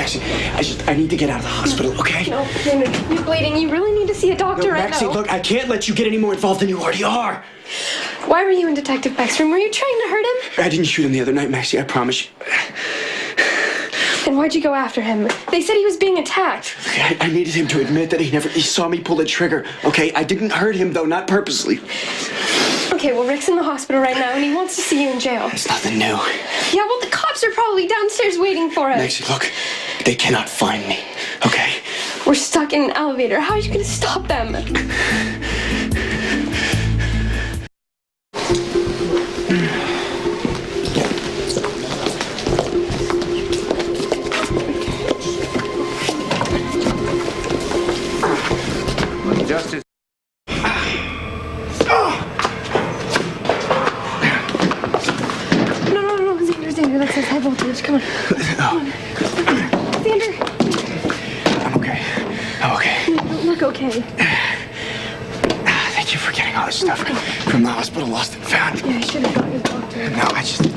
Maxie, I need to get out of the hospital, okay? No, you're bleeding. You really need to see a doctor right now. Maxie, look, I can't let you get any more involved than you already are. Why were you in Detective Beck's room? Were you trying to hurt him? I didn't shoot him the other night, Maxie, I promise you. Then why'd you go after him? They said he was being attacked. I needed him to admit that he saw me pull the trigger, okay? I didn't hurt him, though, not purposely. Okay, well, Rick's in the hospital right now, and he wants to see you in jail. It's nothing new. Yeah, well, the cops are probably downstairs waiting for us. Maxie, look, they cannot find me, okay? We're stuck in an elevator. How are you going to stop them? Justice. No, Xander, that says high voltage. Come on. Xander. I'm okay. You don't look okay. Thank you for getting all this stuff from the hospital, lost and found. Yeah, I should have got your doctor. No, Maxie, look,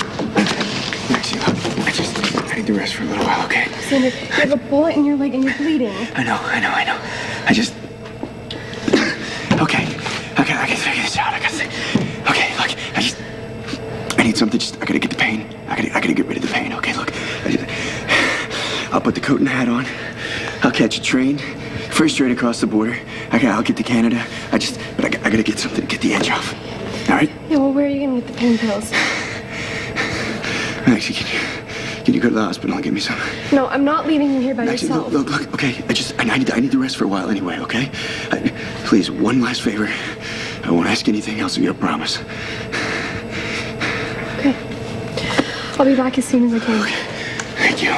I need to rest for a little while, okay? Xander, you have a bullet in your leg and you're bleeding. I know. Okay, I can figure this out. Okay, look, I need something. I gotta get the pain. I gotta get rid of the pain. Okay, look, I'll put the coat and hat on. I'll catch a train, first train across the border. I'll get to Canada. But I gotta get something to get the edge off. All right? Yeah, well, where are you gonna get the pain pills? Maxie, can you go to the hospital and get me some? No, I'm not leaving you here by Maxie, yourself. Look, okay, I need to rest for a while anyway, okay? Please, one last favor. I won't ask anything else of you, I promise. Okay. I'll be back as soon as I can. Okay. Thank you.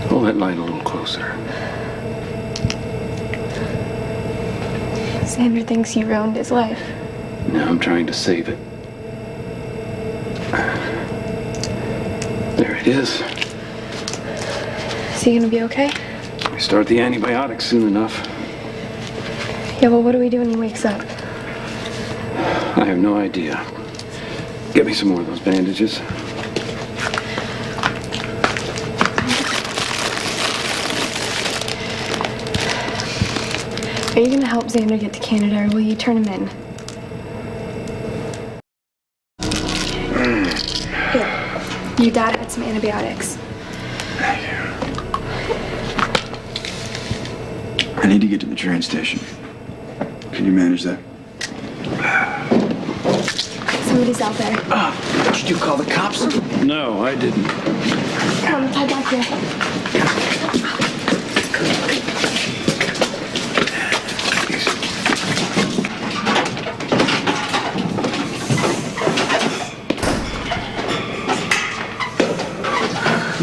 Hold that light a little closer. Xander thinks you ruined his life. Now I'm trying to save it. There it is. Is he gonna be okay? We start the antibiotics soon enough. Yeah, well, what do we do when he wakes up? I have no idea. Get me some more of those bandages. Are you gonna help Xander get to Canada, or will you turn him in? Here. Your dad had some antibiotics. Thank you. I need to get to the train station. Can you manage that? Somebody's out there. Did you call the cops? No, I didn't. Come on, tie back here.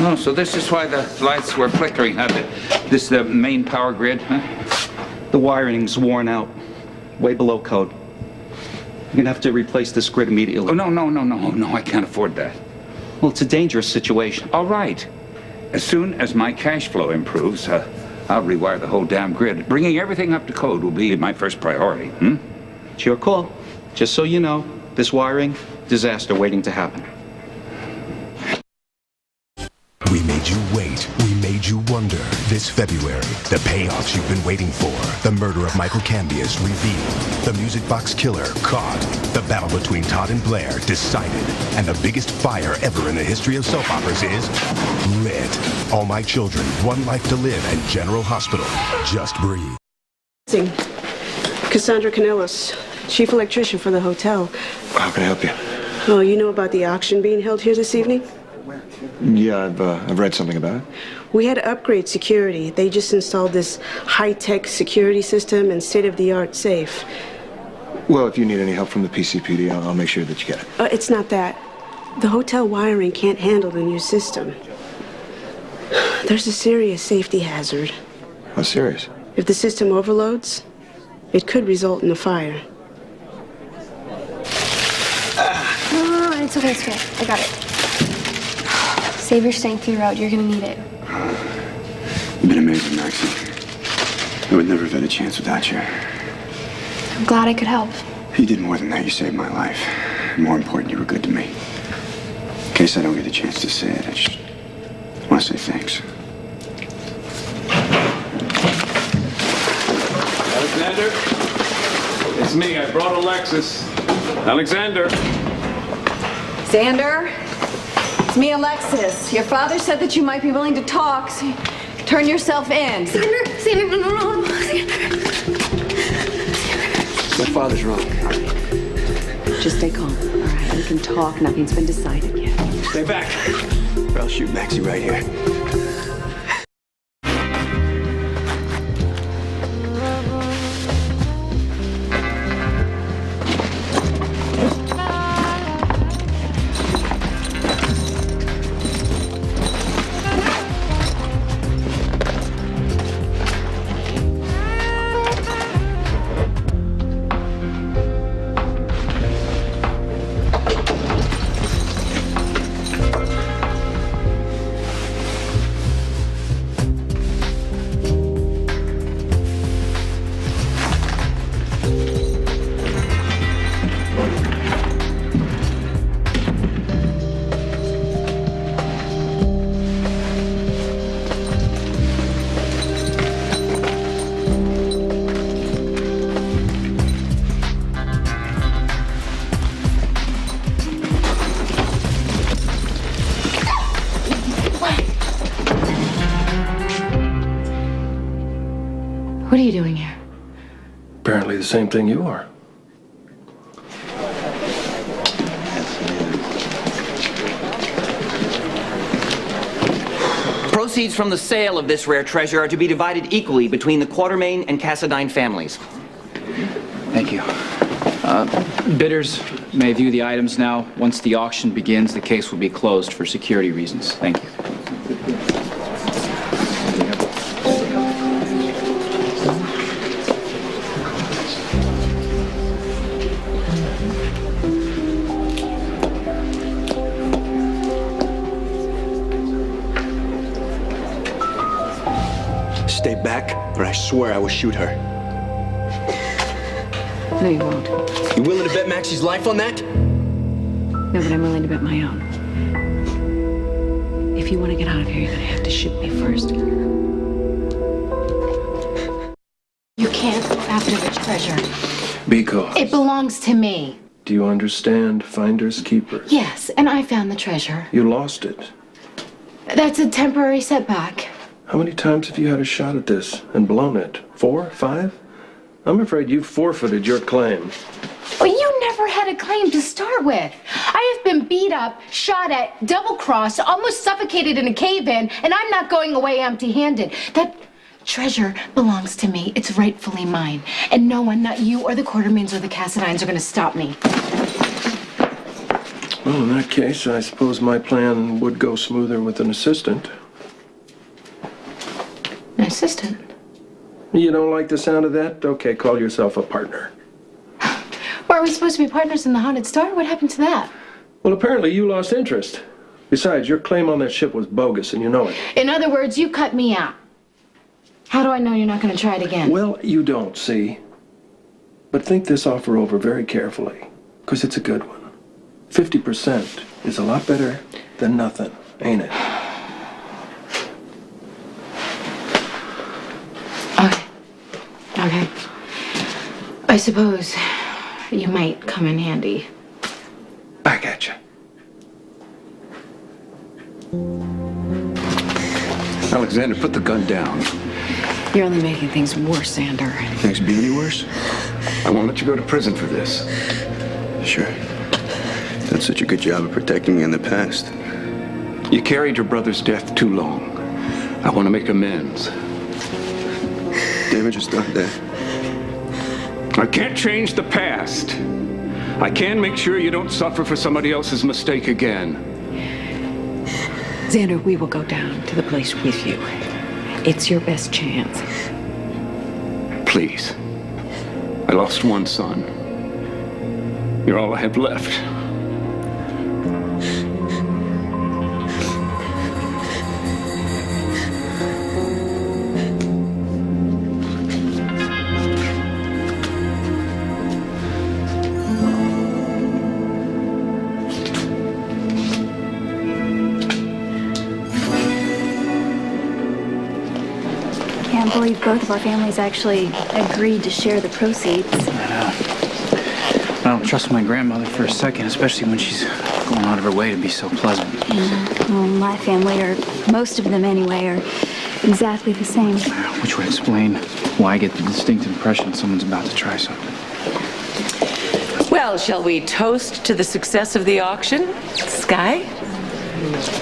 Oh, so this is why the lights were flickering, huh? This is the main power grid, huh? The wiring's worn out, way below code. You're gonna have to replace this grid immediately. Oh, no, I can't afford that. Well, it's a dangerous situation. All right. As soon as my cash flow improves, I'll rewire the whole damn grid. Bringing everything up to code will be my first priority, It's your call. Just so you know, this wiring, disaster waiting to happen. We made you wait. We made you wonder. This February, the payoffs you've been waiting for. The murder of Michael Cambias revealed. The Music Box Killer caught. The battle between Todd and Blair decided. And the biggest fire ever in the history of soap operas is lit. All My Children, One Life to Live, and General Hospital. Just breathe. Cassandra Canellis, chief electrician for the hotel. How can I help you? Oh, you know about the auction being held here this evening? Yeah, I've read something about it. We had to upgrade security. They just installed this high-tech security system and state-of-the-art safe. Well, if you need any help from the PCPD, I'll make sure that you get it. It's not that. The hotel wiring can't handle the new system. There's a serious safety hazard. How serious? If the system overloads, it could result in a fire. No, it's okay, it's okay. I got it. Save your strength for your route. You're gonna need it. You've been amazing, Maxie. I would never have had a chance without you. I'm glad I could help. You did more than that. You saved my life. And more important, you were good to me. In case I don't get the chance to say it, I just want to say thanks. Alexander? It's me. I brought Alexis. Alexander? Xander? It's me, Alexis. Your father said that you might be willing to talk, so turn yourself in. Xander, no. My father's wrong. Just stay calm, all right? We can talk. Nothing's been decided yet. Stay back, or I'll shoot Maxie right here. What are you doing here? Apparently the same thing you are. Proceeds from the sale of this rare treasure are to be divided equally between the Quatermain and Cassadine families. Thank you. Bidders may view the items now. Once the auction begins, the case will be closed for security reasons. Thank you. Stay back, or I swear I will shoot her. No, you won't. You willing to bet Maxie's life on that? No, but I'm willing to bet my own. If you want to get out of here, you're going to have to shoot me first. You can't go after the treasure. Because. It belongs to me. Do you understand? Finders keepers. Yes, and I found the treasure. You lost it. That's a temporary setback. How many times have you had a shot at this and blown it? 4, 5? I'm afraid you've forfeited your claim. Well, you never had a claim to start with. I have been beat up, shot at, double-crossed, almost suffocated in a cave-in, and I'm not going away empty-handed. That treasure belongs to me. It's rightfully mine. And no one, not you or the Quatermains or the Cassadines, are going to stop me. Well, in that case, I suppose my plan would go smoother with an assistant. An assistant? You don't like the sound of that? Okay, call yourself a partner. Well, are we supposed to be partners in the Haunted Star? What happened to that? Well, apparently you lost interest. Besides, your claim on that ship was bogus, and you know it. In other words, you cut me out. How do I know you're not going to try it again? Well, you don't, see? But think this offer over very carefully, because it's a good one. 50% is a lot better than nothing, ain't it? Okay. I suppose you might come in handy. Back at you. Alexander, put the gun down. You're only making things worse, Xander. Things be any worse? I won't let you go to prison for this. Sure. Done such a good job of protecting me in the past. You carried your brother's death too long. I want to make amends. Damage is done, Dad. I can't change the past. I can make sure you don't suffer for somebody else's mistake again. Xander, we will go down to the place with you. It's your best chance. Please. I lost one son. You're all I have left. Can't believe both of our families actually agreed to share the proceeds. I don't trust my grandmother for a second, especially when she's going out of her way to be so pleasant. Well, my family, or most of them anyway, are exactly the same. Which would explain why I get the distinct impression someone's about to try something. Well, shall we toast to the success of the auction? Sky?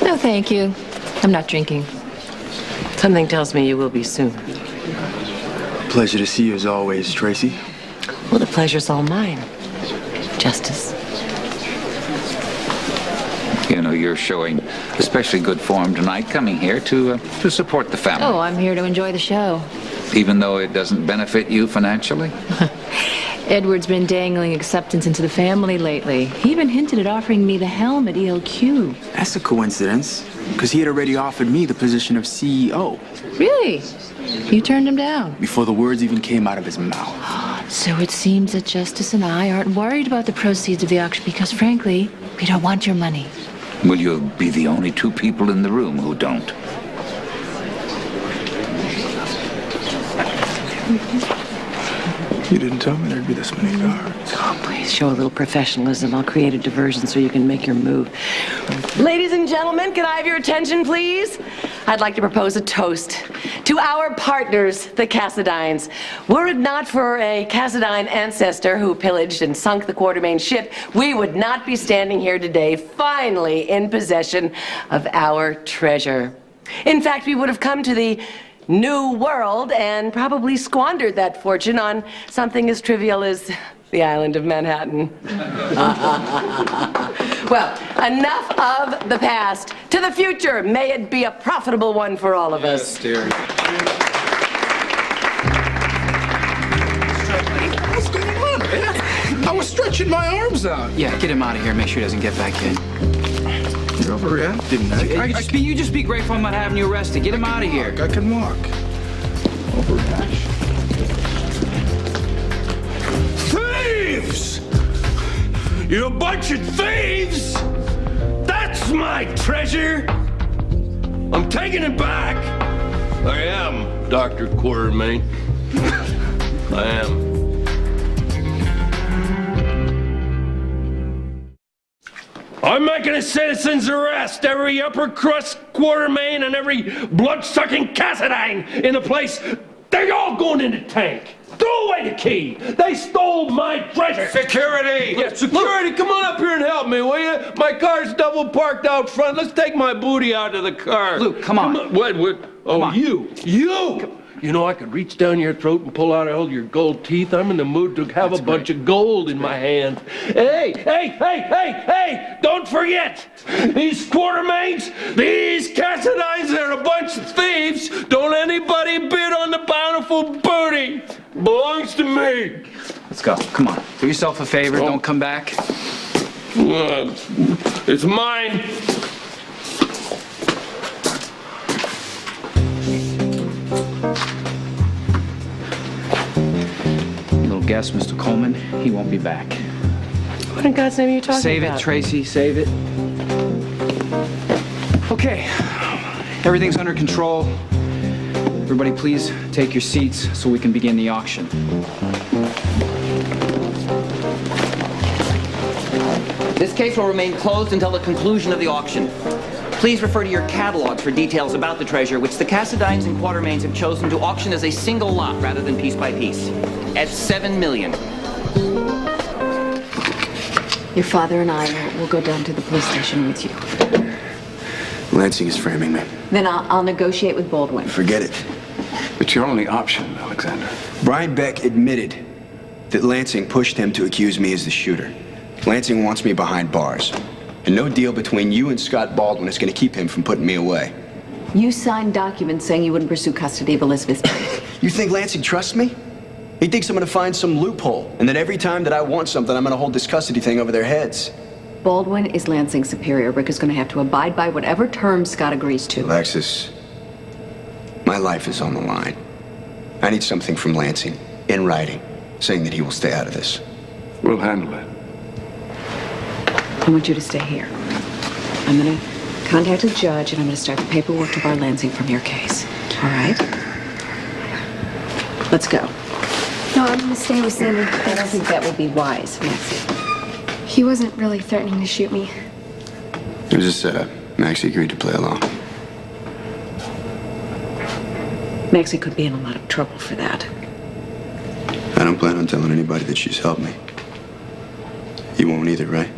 No, thank you. I'm not drinking. Something tells me you will be soon. Pleasure to see you as always, Tracy. Well, the pleasure's all mine. Justice. You know, you're showing especially good form tonight, coming here to support the family. Oh, I'm here to enjoy the show. Even though it doesn't benefit you financially? Edward's been dangling acceptance into the family lately. He even hinted at offering me the helm at ELQ. That's a coincidence, because he had already offered me the position of CEO. Really? You turned him down? Before the words even came out of his mouth. So it seems that Justice and I aren't worried about the proceeds of the auction because, frankly, we don't want your money. Well, you'll be the only two people in the room who don't. You didn't tell me there'd be this many guards. Oh, please show a little professionalism. I'll create a diversion so you can make your move. Ladies and gentlemen, can I have your attention, please? I'd like to propose a toast to our partners, the Cassadines. Were it not for a Cassadine ancestor who pillaged and sunk the Quartermain ship, we would not be standing here today, finally in possession of our treasure. In fact, we would have come to the New World and probably squandered that fortune on something as trivial as the island of Manhattan. Well, enough of the past. To the future, may it be a profitable one for all of us. Yes, dear. What's going on, man? I was stretching my arms out. Yeah, get him out of here. Make sure he doesn't get back in. You're overreacting. You just be grateful I'm not having you arrested. Get him out of here. I can walk. Overreaction. Thieves! You bunch of thieves! That's my treasure! I'm taking it back! I am, Dr. Quartermain. I am. I'm making a citizen's arrest. Every upper crust Quartermain and every blood-sucking Cassadine in the place, they're all going in the tank. Throw away the key. They stole my treasure. Security! Yeah, security, come on up here and help me, will you? My car's double parked out front. Let's take my booty out of the car. Luke, come on. What? Oh, come on. You. You know, I could reach down your throat and pull out all your gold teeth. I'm in the mood to have a bunch of gold in my hand. Hey! Don't forget! These Quartermains, these Cassadines, they're a bunch of thieves. Don't anybody bid on the bountiful booty. Belongs to me. Let's go. Come on. Do yourself a favor. Don't come back. It's mine. Guess, Mr. Coleman, he won't be back. What in God's name are you talking Save about? it, Tracy, save it. Okay, everything's under control. Everybody please take your seats so we can begin the auction. This case will remain closed until the conclusion of the auction. Please refer to your catalogs for details about the treasure, which the Cassadines and Quartermains have chosen to auction as a single lot rather than piece by piece, at $7 million. Your father and I will go down to the police station with you. Lansing is framing me. Then I'll negotiate with Baldwin. Forget it. It's your only option, Alexander. Brian Beck admitted that Lansing pushed him to accuse me as the shooter. Lansing wants me behind bars. And no deal between you and Scott Baldwin is going to keep him from putting me away. You signed documents saying you wouldn't pursue custody of Elizabeth. You think Lansing trusts me? He thinks I'm going to find some loophole, and that every time that I want something, I'm going to hold this custody thing over their heads. Baldwin is Lansing's superior. Rick is going to have to abide by whatever terms Scott agrees to. Alexis, my life is on the line. I need something from Lansing, in writing, saying that he will stay out of this. We'll handle it. I want you to stay here. I'm going to contact the judge, and I'm going to start the paperwork to bar Lansing from your case. All right? Let's go. No, I'm going to stay with Sandy. I don't think that would be wise, Maxie. He wasn't really threatening to shoot me. It was a setup. Maxie agreed to play along. Maxie could be in a lot of trouble for that. I don't plan on telling anybody that she's helped me. You won't either, right?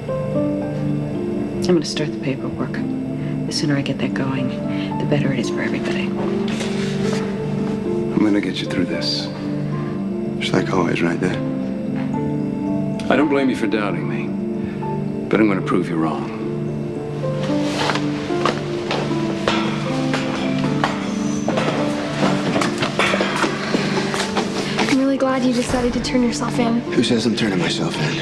I'm going to start the paperwork. The sooner I get that going, the better it is for everybody. I'm going to get you through this. Just like always, right there. I don't blame you for doubting me, but I'm going to prove you wrong. I'm really glad you decided to turn yourself in. Who says I'm turning myself in?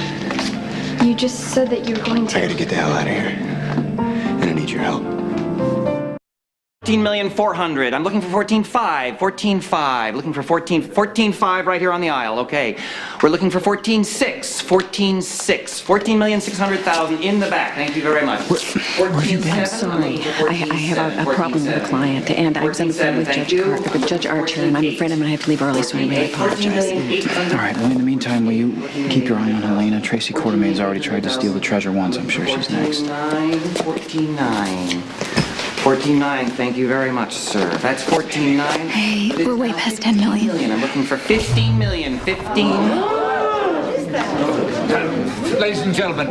You just said that you were going to. I gotta get the hell out of here. And I need your help. 14,400,000. I'm looking for 14.5. 14.5. Looking for 14.5 right here on the aisle. Okay. We're looking for 14.6. 14.6. 14,600,000 in the back. Thank you very much. I'm sorry. I have a problem with a client, and I was on the phone with Judge Archer, and I'm afraid I'm going to have to leave early, so I really apologize. All right, well, in the meantime, will you keep your eye on Helena? Tracy Quartermain's already tried to steal the treasure once. I'm sure she's next. 14.9. 14.9, thank you very much, sir. That's 14.9. Hey, we're way past 10 million. I'm looking for 15 million. 15. Ladies and gentlemen,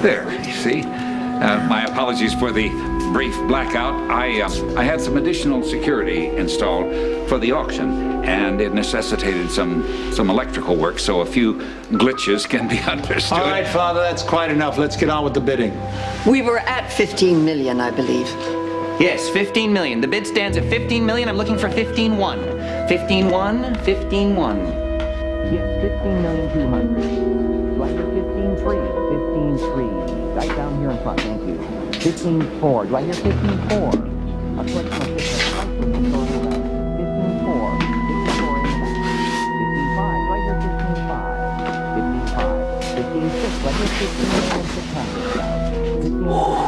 there, you see. My apologies for the brief blackout. I had some additional security installed for the auction, and it necessitated some electrical work, so a few glitches can be understood. All right, Father, that's quite enough. Let's get on with the bidding. We were at 15 million, I believe. Yes, 15 million. The bid stands at 15 million. I'm looking for 15.1. 15.1. 15.1. Yes, 15,200,000. Do I hear 15.3? 15.3. Right down here in front, thank you. 15.4. Do I hear 15.4? I'll collect my 15.4. 15.4 in the back. 15.5. Do I hear 15.5? 15.5. 15.6. Do I hear 15,600,000? 15.6.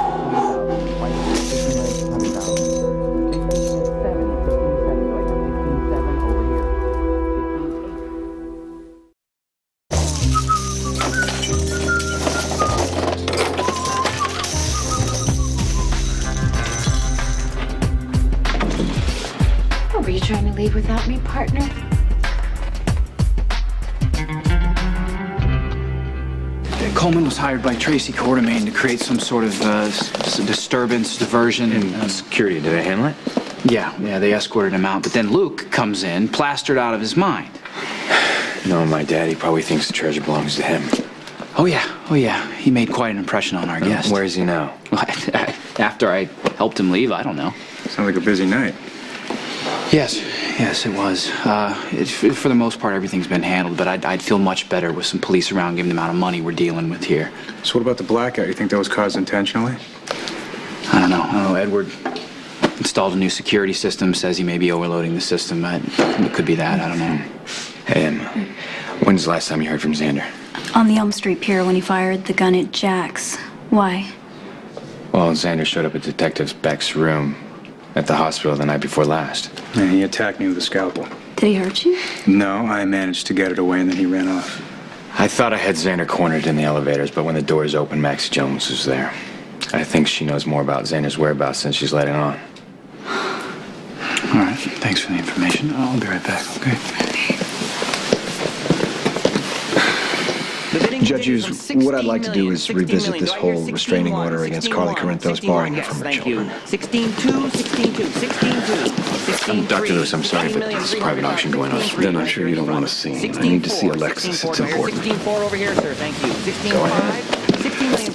Were you trying to leave without me, partner? Coleman was hired by Tracy Quartermain to create some sort of disturbance, diversion. And security, did they handle it? Yeah, they escorted him out. But then Luke comes in, plastered out of his mind. No, my daddy probably thinks the treasure belongs to him. Oh, yeah. He made quite an impression on our guest. Where is he now? After I helped him leave, I don't know. Sounds like a busy night. Yes, it was. For the most part, everything's been handled, but I'd feel much better with some police around given the amount of money we're dealing with here. So what about the blackout? You think that was caused intentionally? I don't know. Edward installed a new security system, says he may be overloading the system. It could be that, I don't know. Hey, when's the last time you heard from Xander? On the Elm Street Pier when he fired the gun at Jack's. Why? Well, Xander showed up at Detective Beck's room at the hospital the night before last. And he attacked me with a scalpel. Did he hurt you? No, I managed to get it away and then he ran off. I thought I had Xander cornered in the elevators, but when the doors opened, Maxie Jones was there. I think she knows more about Xander's whereabouts than she's letting on. All right, thanks for the information. I'll be right back, okay? The bidding Judge Hughes, what I'd like to do is revisit this whole restraining order against Carly Corinthos barring her from her children. 16-2, 16-2, 16-2, Dr. Lewis, I'm sorry, but there's a private auction going on. Then I'm sure you don't want to see me. I need to see Alexis. It's important. 16-4 over here, sir. Thank you. 16-5.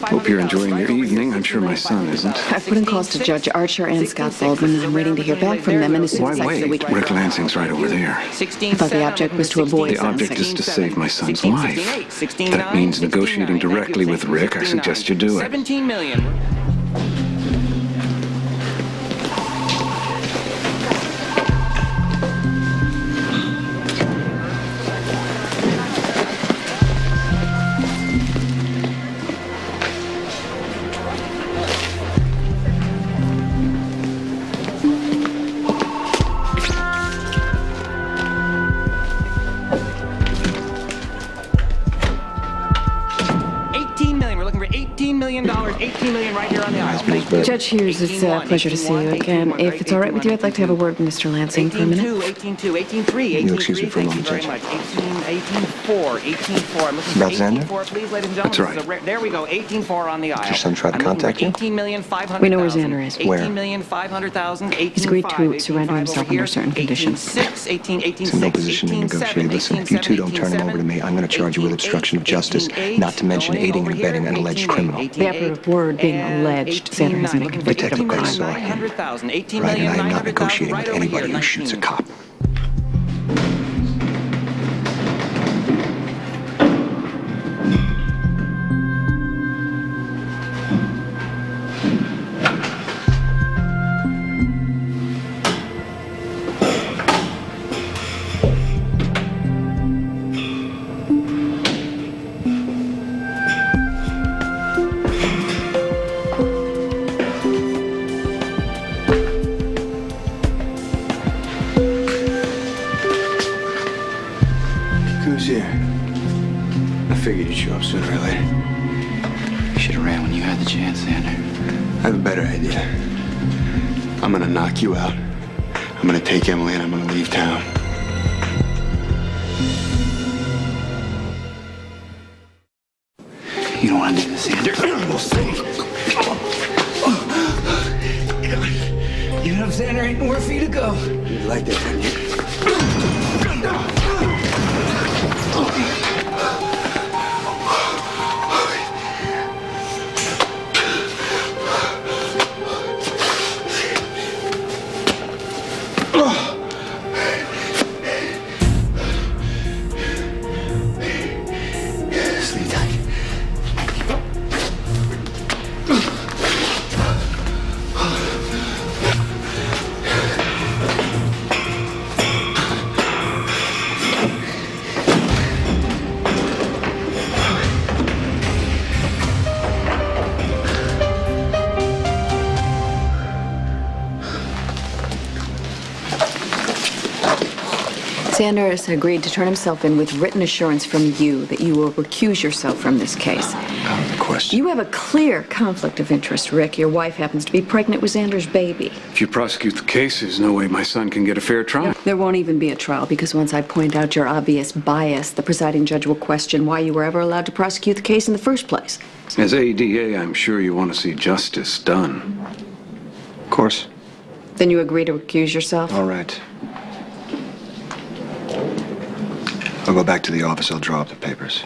Hope you're enjoying your evening. I'm sure my son isn't. I've put in calls to Judge Archer and Scott Baldwin, and I'm waiting to hear back from them. And as soon as I get the week, Rick Lansing's right over there. I thought the object was to avoid The object is to save my son's life. That means negotiating directly with Rick. I suggest you do it. 17 million. $18 million, $18 million right here on the aisle. Thank you. Judge Hughes, it's a pleasure to see you again. If it's all right with you, I'd like to have a word with Mr. Lansing for a minute. 18-2, 18-3, 18-3, excuse me for a moment, thank you very much. 18-4, 18-4. I'm looking About for Xander? 18-4, please, ladies and gentlemen. That's right. This is a there we go, 18-4 on the aisle. Did your son try to contact you? 18,500,000. We know where Xander is. Where? 18,500,000. He's agreed to surrender himself under certain conditions. 18-6, 18-18-6, He's in no position to negotiate. Listen, if you two don't turn him over to me, I'm going to charge you with obstruction of justice, not to mention aiding and abetting an alleged criminal. The operative word being alleged. Xander hasn't been convicted of a crime. Right, and I am not negotiating with anybody who shoots a cop. Who's here? I figured you'd show up sooner or later. You should have ran when you had the chance, Xander. I have a better idea. I'm gonna knock you out. I'm gonna take Emily and I'm gonna leave town. You don't want to do this, Xander. We'll see. Even if Xander ain't nowhere for you to go. You'd like that, wouldn't you? Sleep tight. Xander has agreed to turn himself in with written assurance from you that you will recuse yourself from this case. Question. You have a clear conflict of interest, Rick. Your wife happens to be pregnant with Xander's baby. If you prosecute the case, there's no way my son can get a fair trial. There won't even be a trial because once I point out your obvious bias, the presiding judge will question why you were ever allowed to prosecute the case in the first place. As ADA, I'm sure you want to see justice done. Of course. Then you agree to recuse yourself? All right. I'll go back to the office. I'll draw up the papers.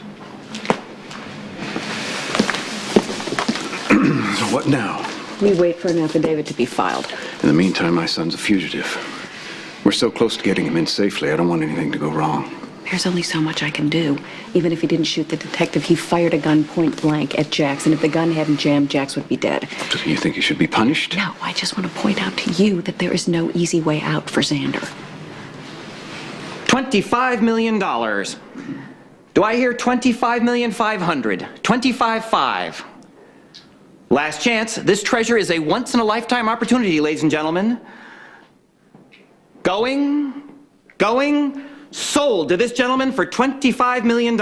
So what now? We wait for an affidavit to be filed. In the meantime, my son's a fugitive. We're so close to getting him in safely, I don't want anything to go wrong. There's only so much I can do. Even if he didn't shoot the detective, he fired a gun point blank at Jax, and if the gun hadn't jammed, Jax would be dead. You think he should be punished? No, I just want to point out to you that there is no easy way out for Xander. $25 million. Do I hear 25,500,000? 25.5. Last chance. This treasure is a once-in-a-lifetime opportunity, ladies and gentlemen. Going, sold to this gentleman for $25 million.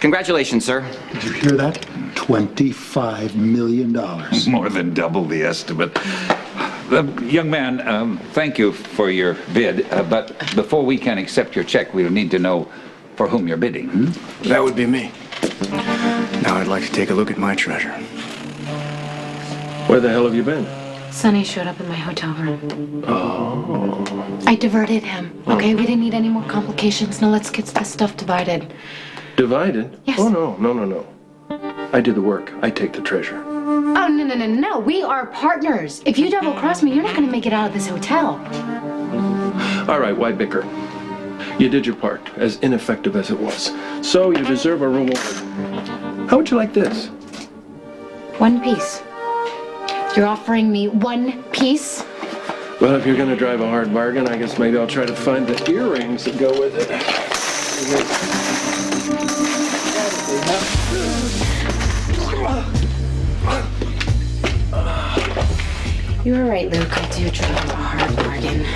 Congratulations, sir. Did you hear that? $25 million. More than double the estimate. Young man, thank you for your bid, but before we can accept your check, we'll need to know for whom you're bidding. That would be me. Now I'd like to take a look at my treasure. Where the hell have you been? Sonny showed up in my hotel room. Oh. I diverted him. Okay, we didn't need any more complications. Now let's get this stuff divided. Divided? Yes. Oh, no. I do the work. I take the treasure. Oh, no. We are partners. If you double-cross me, you're not going to make it out of this hotel. All right, why bicker? You did your part, as ineffective as it was. So you deserve a reward. How would you like this? One piece. You're offering me one piece? Well, if you're going to drive a hard bargain, I guess maybe I'll try to find the earrings that go with it. You were right, Luke. I do drive a hard bargain.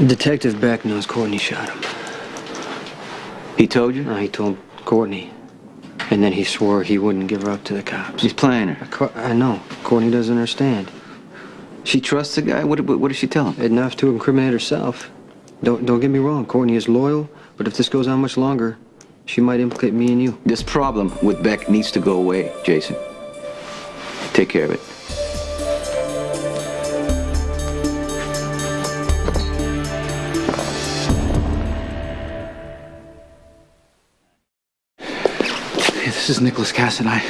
Detective Beck knows Courtney shot him. He told you? No, he told Courtney. And then he swore he wouldn't give her up to the cops. He's playing her. I know. Courtney doesn't understand. She trusts the guy? What did she tell him? Enough to incriminate herself. Don't get me wrong. Courtney is loyal, but if this goes on much longer, she might implicate me and you. This problem with Beck needs to go away, Jason. Take care of it. This is Nicholas Cassadine.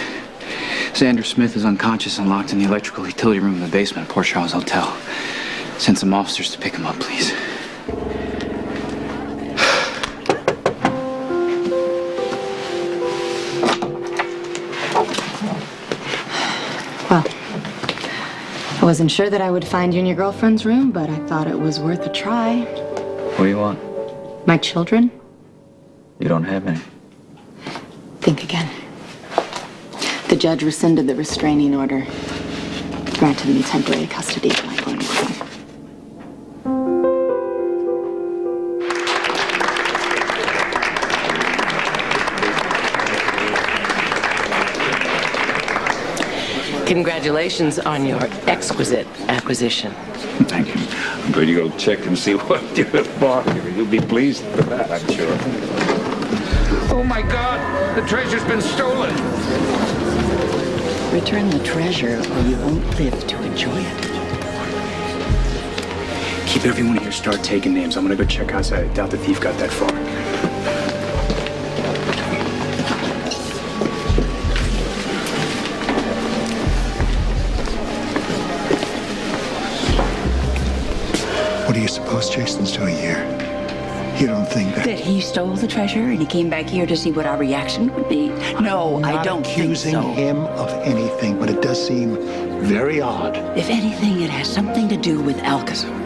Xander Smith is unconscious and locked in the electrical utility room in the basement at Port Charles Hotel. Send some officers to pick him up, please. Well, I wasn't sure that I would find you in your girlfriend's room, but I thought it was worth a try. What do you want? My children? You don't have any. Think again. The judge rescinded the restraining order, granted me temporary custody of my only son. Congratulations on your exquisite acquisition. Thank you. I'm going to go check and see what you have bought here. You'll be pleased with that, I'm sure. Oh my God! The treasure's been stolen! Return the treasure or you won't live to enjoy it. Keep everyone here, start taking names. I'm gonna go check outside. I doubt the thief got that far. What do you suppose Jason's doing here? You don't think that... That he stole the treasure and he came back here to see what our reaction would be? No, I don't think so. Not accusing him of anything, but it does seem very odd. If anything, it has something to do with Alcazar.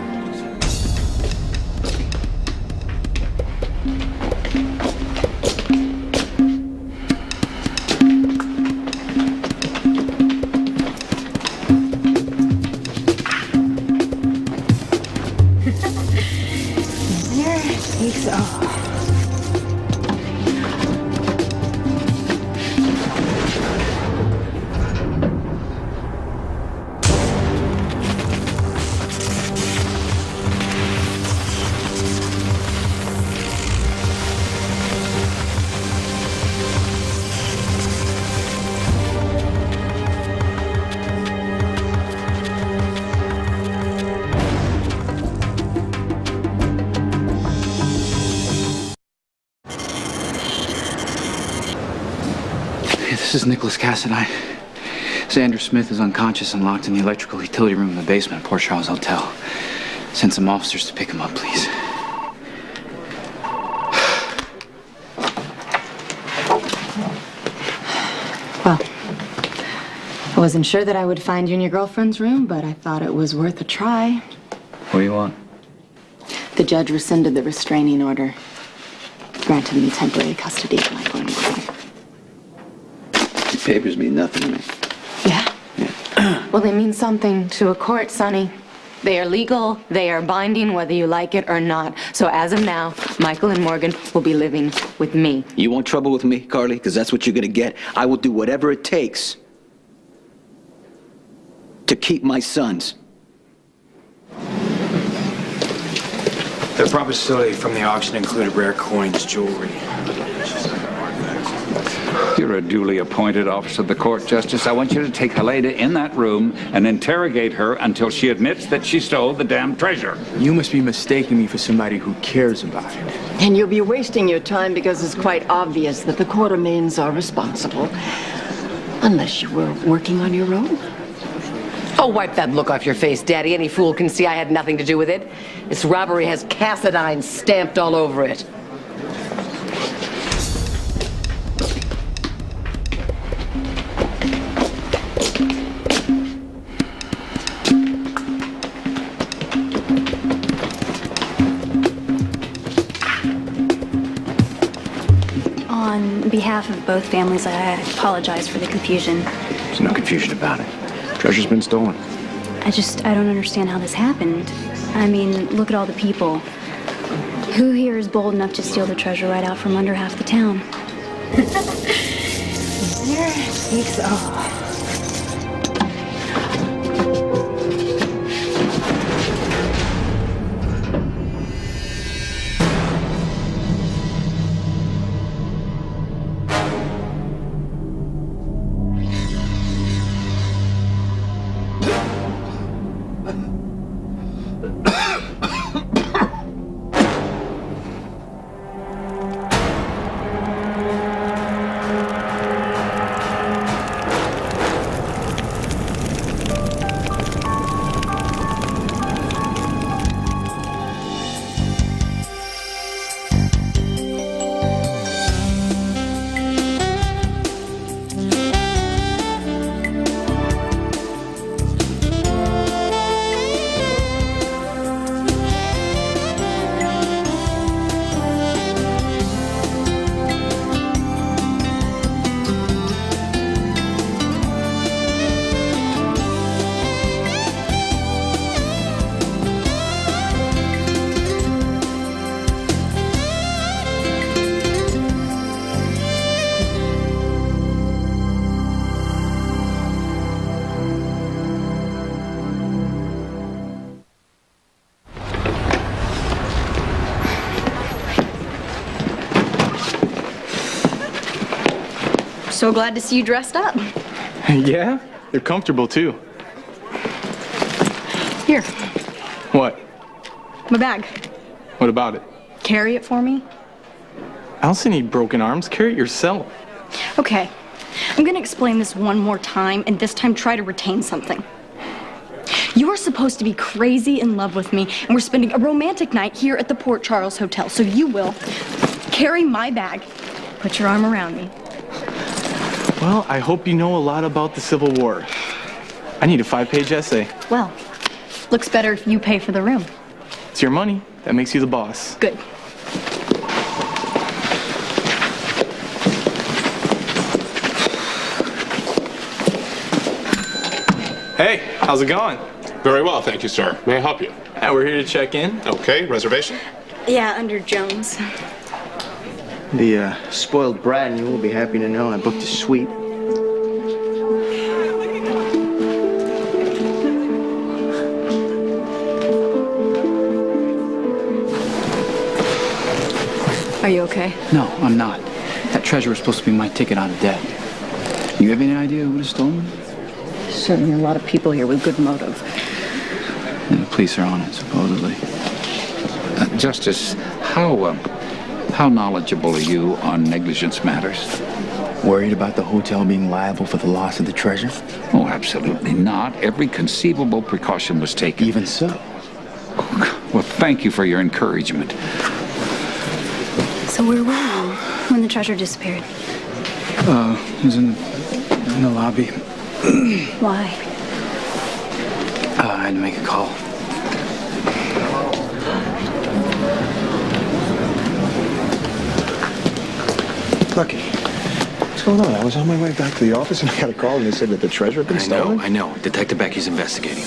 This is Nicholas Cassadine. Xander Smith is unconscious and locked in the electrical utility room in the basement at Port Charles Hotel. Send some officers to pick him up, please. Well, I wasn't sure that I would find you in your girlfriend's room, but I thought it was worth a try. What do you want? The judge rescinded the restraining order, granted me temporary custody of my going away. The papers mean nothing to me. Well, they mean something to a court, Sonny. They are legal, they are binding, whether you like it or not. So as of now, Michael and Morgan will be living with me. You want trouble with me, Carly? Because that's what you're gonna get. I will do whatever it takes to keep my sons. The property facility from the auction included rare coins, jewelry. You're a duly appointed officer of the court, Justice. I want you to take Helena in that room and interrogate her until she admits that she stole the damn treasure. You must be mistaking me for somebody who cares about it. And you'll be wasting your time because it's quite obvious that the Quartermains are responsible. Unless you were working on your own. Oh, wipe that look off your face, Daddy. Any fool can see I had nothing to do with it. This robbery has Cassadine stamped all over it. On behalf of both families, I apologize for the confusion. There's no confusion about it. Treasure's been stolen. I don't understand how this happened. I mean, look at all the people. Who here is bold enough to steal the treasure right out from under half the town? There speaks all. So glad to see you dressed up. Yeah? They're comfortable, too. Here, What? my bag. What about it? Carry it for me. I don't see any broken arms. Carry it yourself. Okay, I'm gonna explain this one more time, and this time try to retain something. You are supposed to be crazy in love with me, and we're spending a romantic night here at the Port Charles Hotel, so you will carry my bag, put your arm around me. Well, I hope you know a lot about the Civil War. I need a 5-page essay. Well, looks better if you pay for the room. It's your money. That makes you the boss. Good. Hey, how's it going? Very well, thank you, sir. May I help you? We're here to check in. Okay, reservation? Yeah, under Jones. The spoiled brat and you will be happy to know I booked a suite. Are you okay? No, I'm not. That treasure was supposed to be my ticket out of debt. You have any idea who would have stolen it? Certainly a lot of people here with good motive. Yeah, the police are on it, supposedly. Justice, how knowledgeable are you on negligence matters? Worried about the hotel being liable for the loss of the treasure? Oh, absolutely not. Every conceivable precaution was taken. Even so. Well, thank you for your encouragement. So where were you when the treasure disappeared? It was in the lobby. Why? I had to make a call. Lucky. What's going on? I was on my way back to the office and I got a call and they said that the treasure had been stolen. I know. Detective Becky's investigating.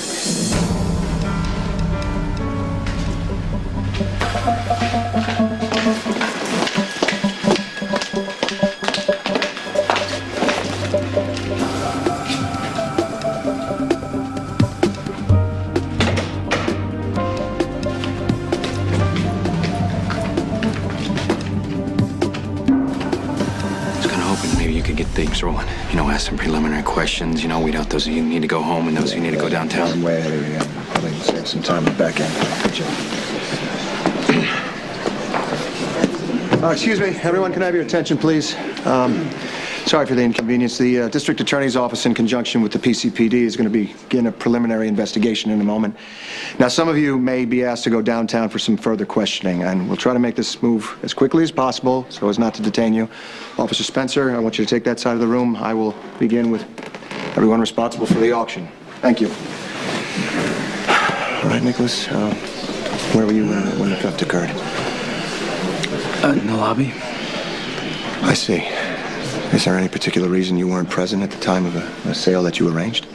Things rolling. You know, ask some preliminary questions. You know, weed out those who need to go home and those who need to go downtown. I'm way ahead of you. Probably save some time in the back end. Good job. Excuse me, everyone, can I have your attention, please? Sorry for the inconvenience. The District Attorney's Office, in conjunction with the PCPD, is going to begin a preliminary investigation in a moment. Now, some of you may be asked to go downtown for some further questioning, and we'll try to make this move as quickly as possible so as not to detain you. Officer Spencer, I want you to take that side of the room. I will begin with everyone responsible for the auction. Thank you. All right, Nicholas, where were you when the theft occurred? In the lobby. I see. Is there any particular reason you weren't present at the time of a sale that you arranged?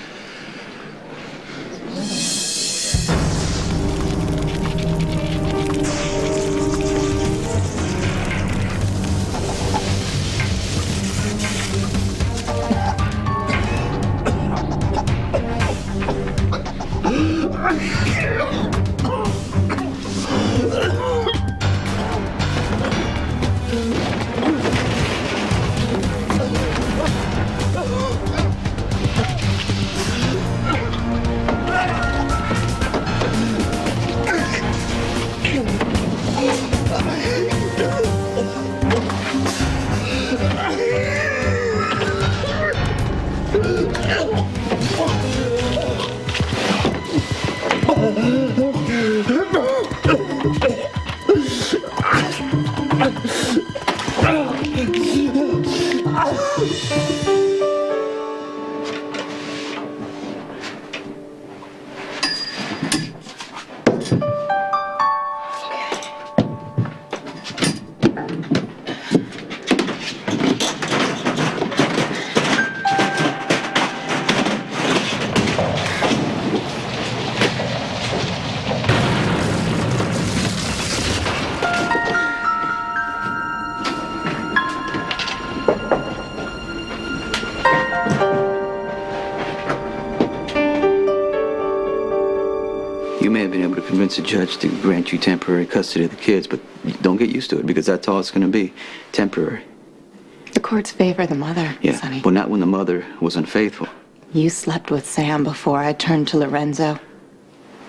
Convince a judge to grant you temporary custody of the kids, but don't get used to it because that's all it's going to be, temporary. The courts favor the mother, Yeah, Sonny. but not when the mother was unfaithful. You slept with Sam before I turned to Lorenzo.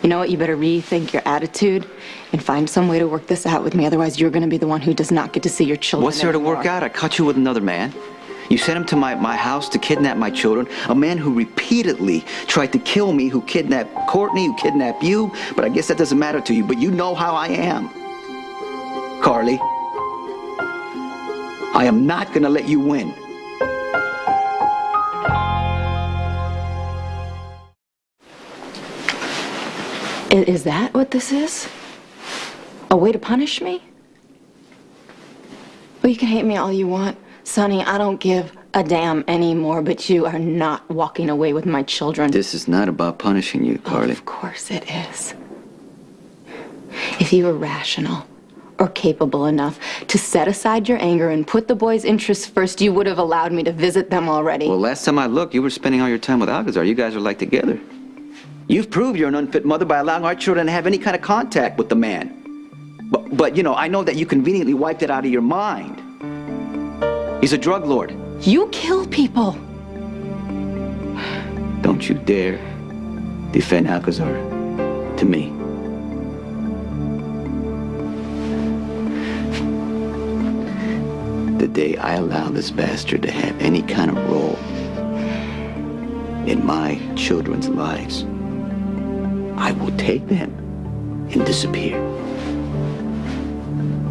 You know what? You better rethink your attitude and find some way to work this out with me. Otherwise, you're going to be the one who does not get to see your children What's there to anymore. work out? I caught you with another man. You sent him to my house to kidnap my children. A man who repeatedly tried to kill me, who kidnapped Courtney, who kidnapped you. But I guess that doesn't matter to you. But you know how I am. Carly, I am not going to let you win. Is that what this is? A way to punish me? Well, you can hate me all you want. Sonny, I don't give a damn anymore, but you are not walking away with my children. This is not about punishing you, Carly. Oh, of course it is. If you were rational or capable enough to set aside your anger and put the boys' interests first, you would have allowed me to visit them already. Well, last time I looked, you were spending all your time with Alcazar. You guys are like together. You've proved you're an unfit mother by allowing our children to have any kind of contact with the man. But you know, I know that you conveniently wiped it out of your mind. He's a drug lord. You kill people. Don't you dare defend Alcazar to me. the day I allow this bastard to have any kind of role in my children's lives, I will take them and disappear.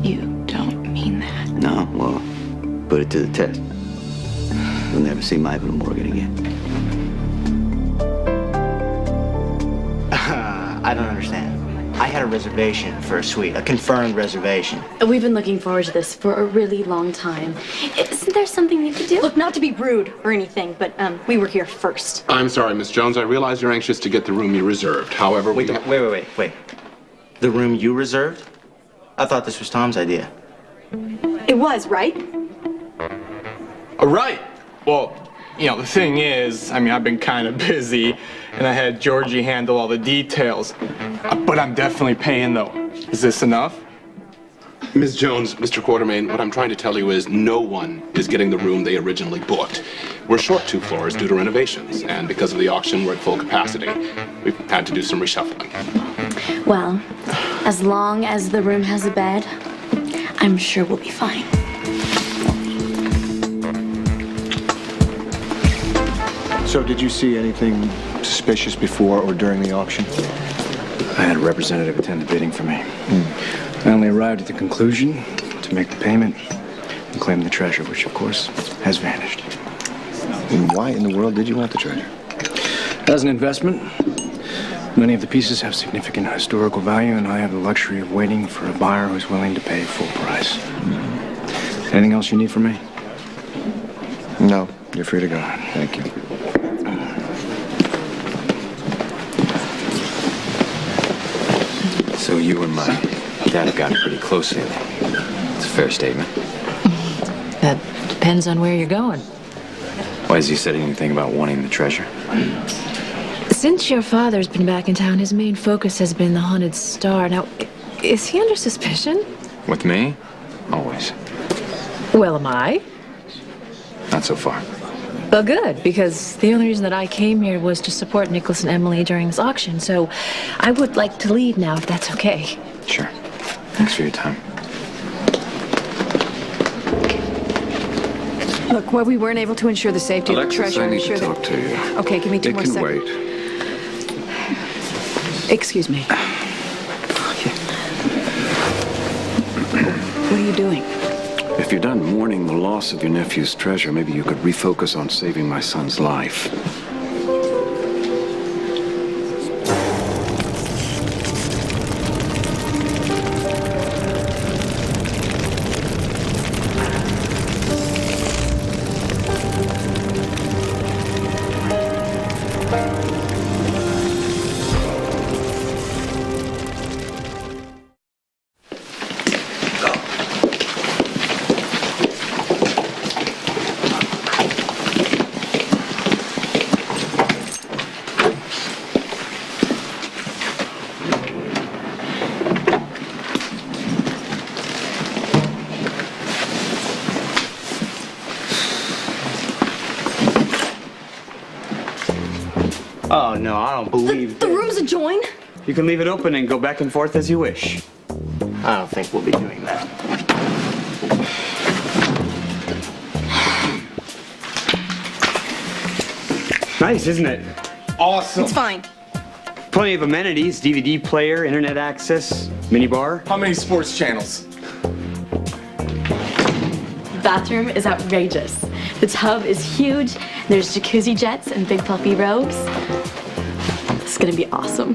You don't mean that. No, well, put it to the test. You'll never see Michael and Morgan again. I don't understand. I had a reservation for a suite, a confirmed reservation. We've been looking forward to this for a really long time. Isn't there something you could do? Look, not to be rude or anything, but we were here first. I'm sorry, Miss Jones. I realize you're anxious to get the room you reserved. However, Wait. The room you reserved? I thought this was Tom's idea. It was, right? Right. Well, you know, the thing is, I mean, I've been kind of busy, and I had Georgie handle all the details. But I'm definitely paying, though. Is this enough? Ms. Jones, Mr. Quartermain, what I'm trying to tell you is no one is getting the room they originally booked. We're short 2 floors due to renovations, and because of the auction, we're at full capacity. We've had to do some reshuffling. Well, as long as the room has a bed, I'm sure we'll be fine. So did you see anything suspicious before or during the auction? I had a representative attend the bidding for me. I only arrived at the conclusion to make the payment and claim the treasure, which, of course, has vanished. And why in the world did you want the treasure? As an investment, many of the pieces have significant historical value, and I have the luxury of waiting for a buyer who's willing to pay full price. Anything else you need from me? No. You're free to go. Thank you. So you and my dad have gotten pretty close lately. It's a fair statement. That depends on where you're going. Why has he said anything about wanting the treasure? Since your father's been back in town, his main focus has been the Haunted Star. Now, is he under suspicion? With me? Always. Well, am I? Not so far. Well, good, because the only reason that I came here was to support Nicholas and Emily during this auction, so I would like to leave now, if that's okay. Sure. Thanks for your time. Look, where we weren't able to ensure the safety of the treasure, I need ensure to talk to you. Okay, give me 2 more seconds. It can wait. Excuse me. What are you doing? If you're done mourning the loss of your nephew's treasure, maybe you could refocus on saving my son's life. Oh, no, I don't believe The room's adjoined? You can leave it open and go back and forth as you wish. I don't think we'll be doing that. Nice, isn't it? Awesome. It's fine. Plenty of amenities, DVD player, internet access, minibar. How many sports channels? The bathroom is outrageous. The tub is huge. There's jacuzzi jets and big fluffy robes. It's gonna be awesome.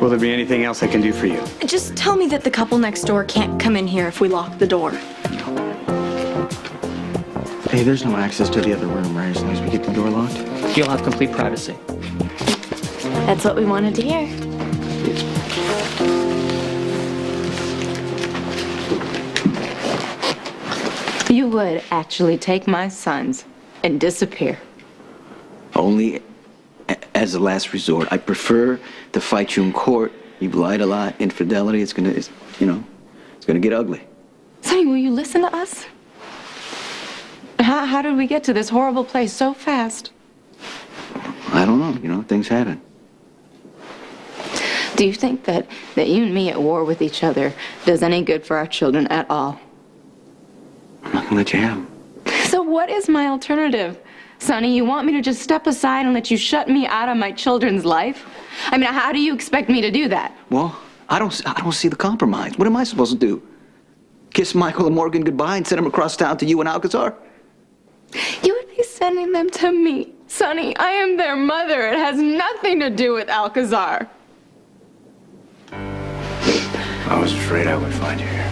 Will there be anything else I can do for you? Just tell me that the couple next door can't come in here if we lock the door. Hey, there's no access to the other room, right? As long as we get the door locked? You'll have complete privacy. That's what we wanted to hear. You would actually take my sons and disappear. Only as a last resort. I prefer to fight you in court. You've lied a lot. Infidelity, it's gonna get ugly. Sonny, will you listen to us? How did we get to this horrible place so fast? I don't know, things happen. Do you think that you and me at war with each other does any good for our children at all? gonna let you have him. So what is my alternative? Sonny, you want me to just step aside and let you shut me out of my children's life? I mean, how do you expect me to do that? Well, I don't see the compromise. What am I supposed to do? Kiss Michael and Morgan goodbye and send them across town to you and Alcazar? You would be sending them to me. Sonny, I am their mother. It has nothing to do with Alcazar. I was afraid I would find you here.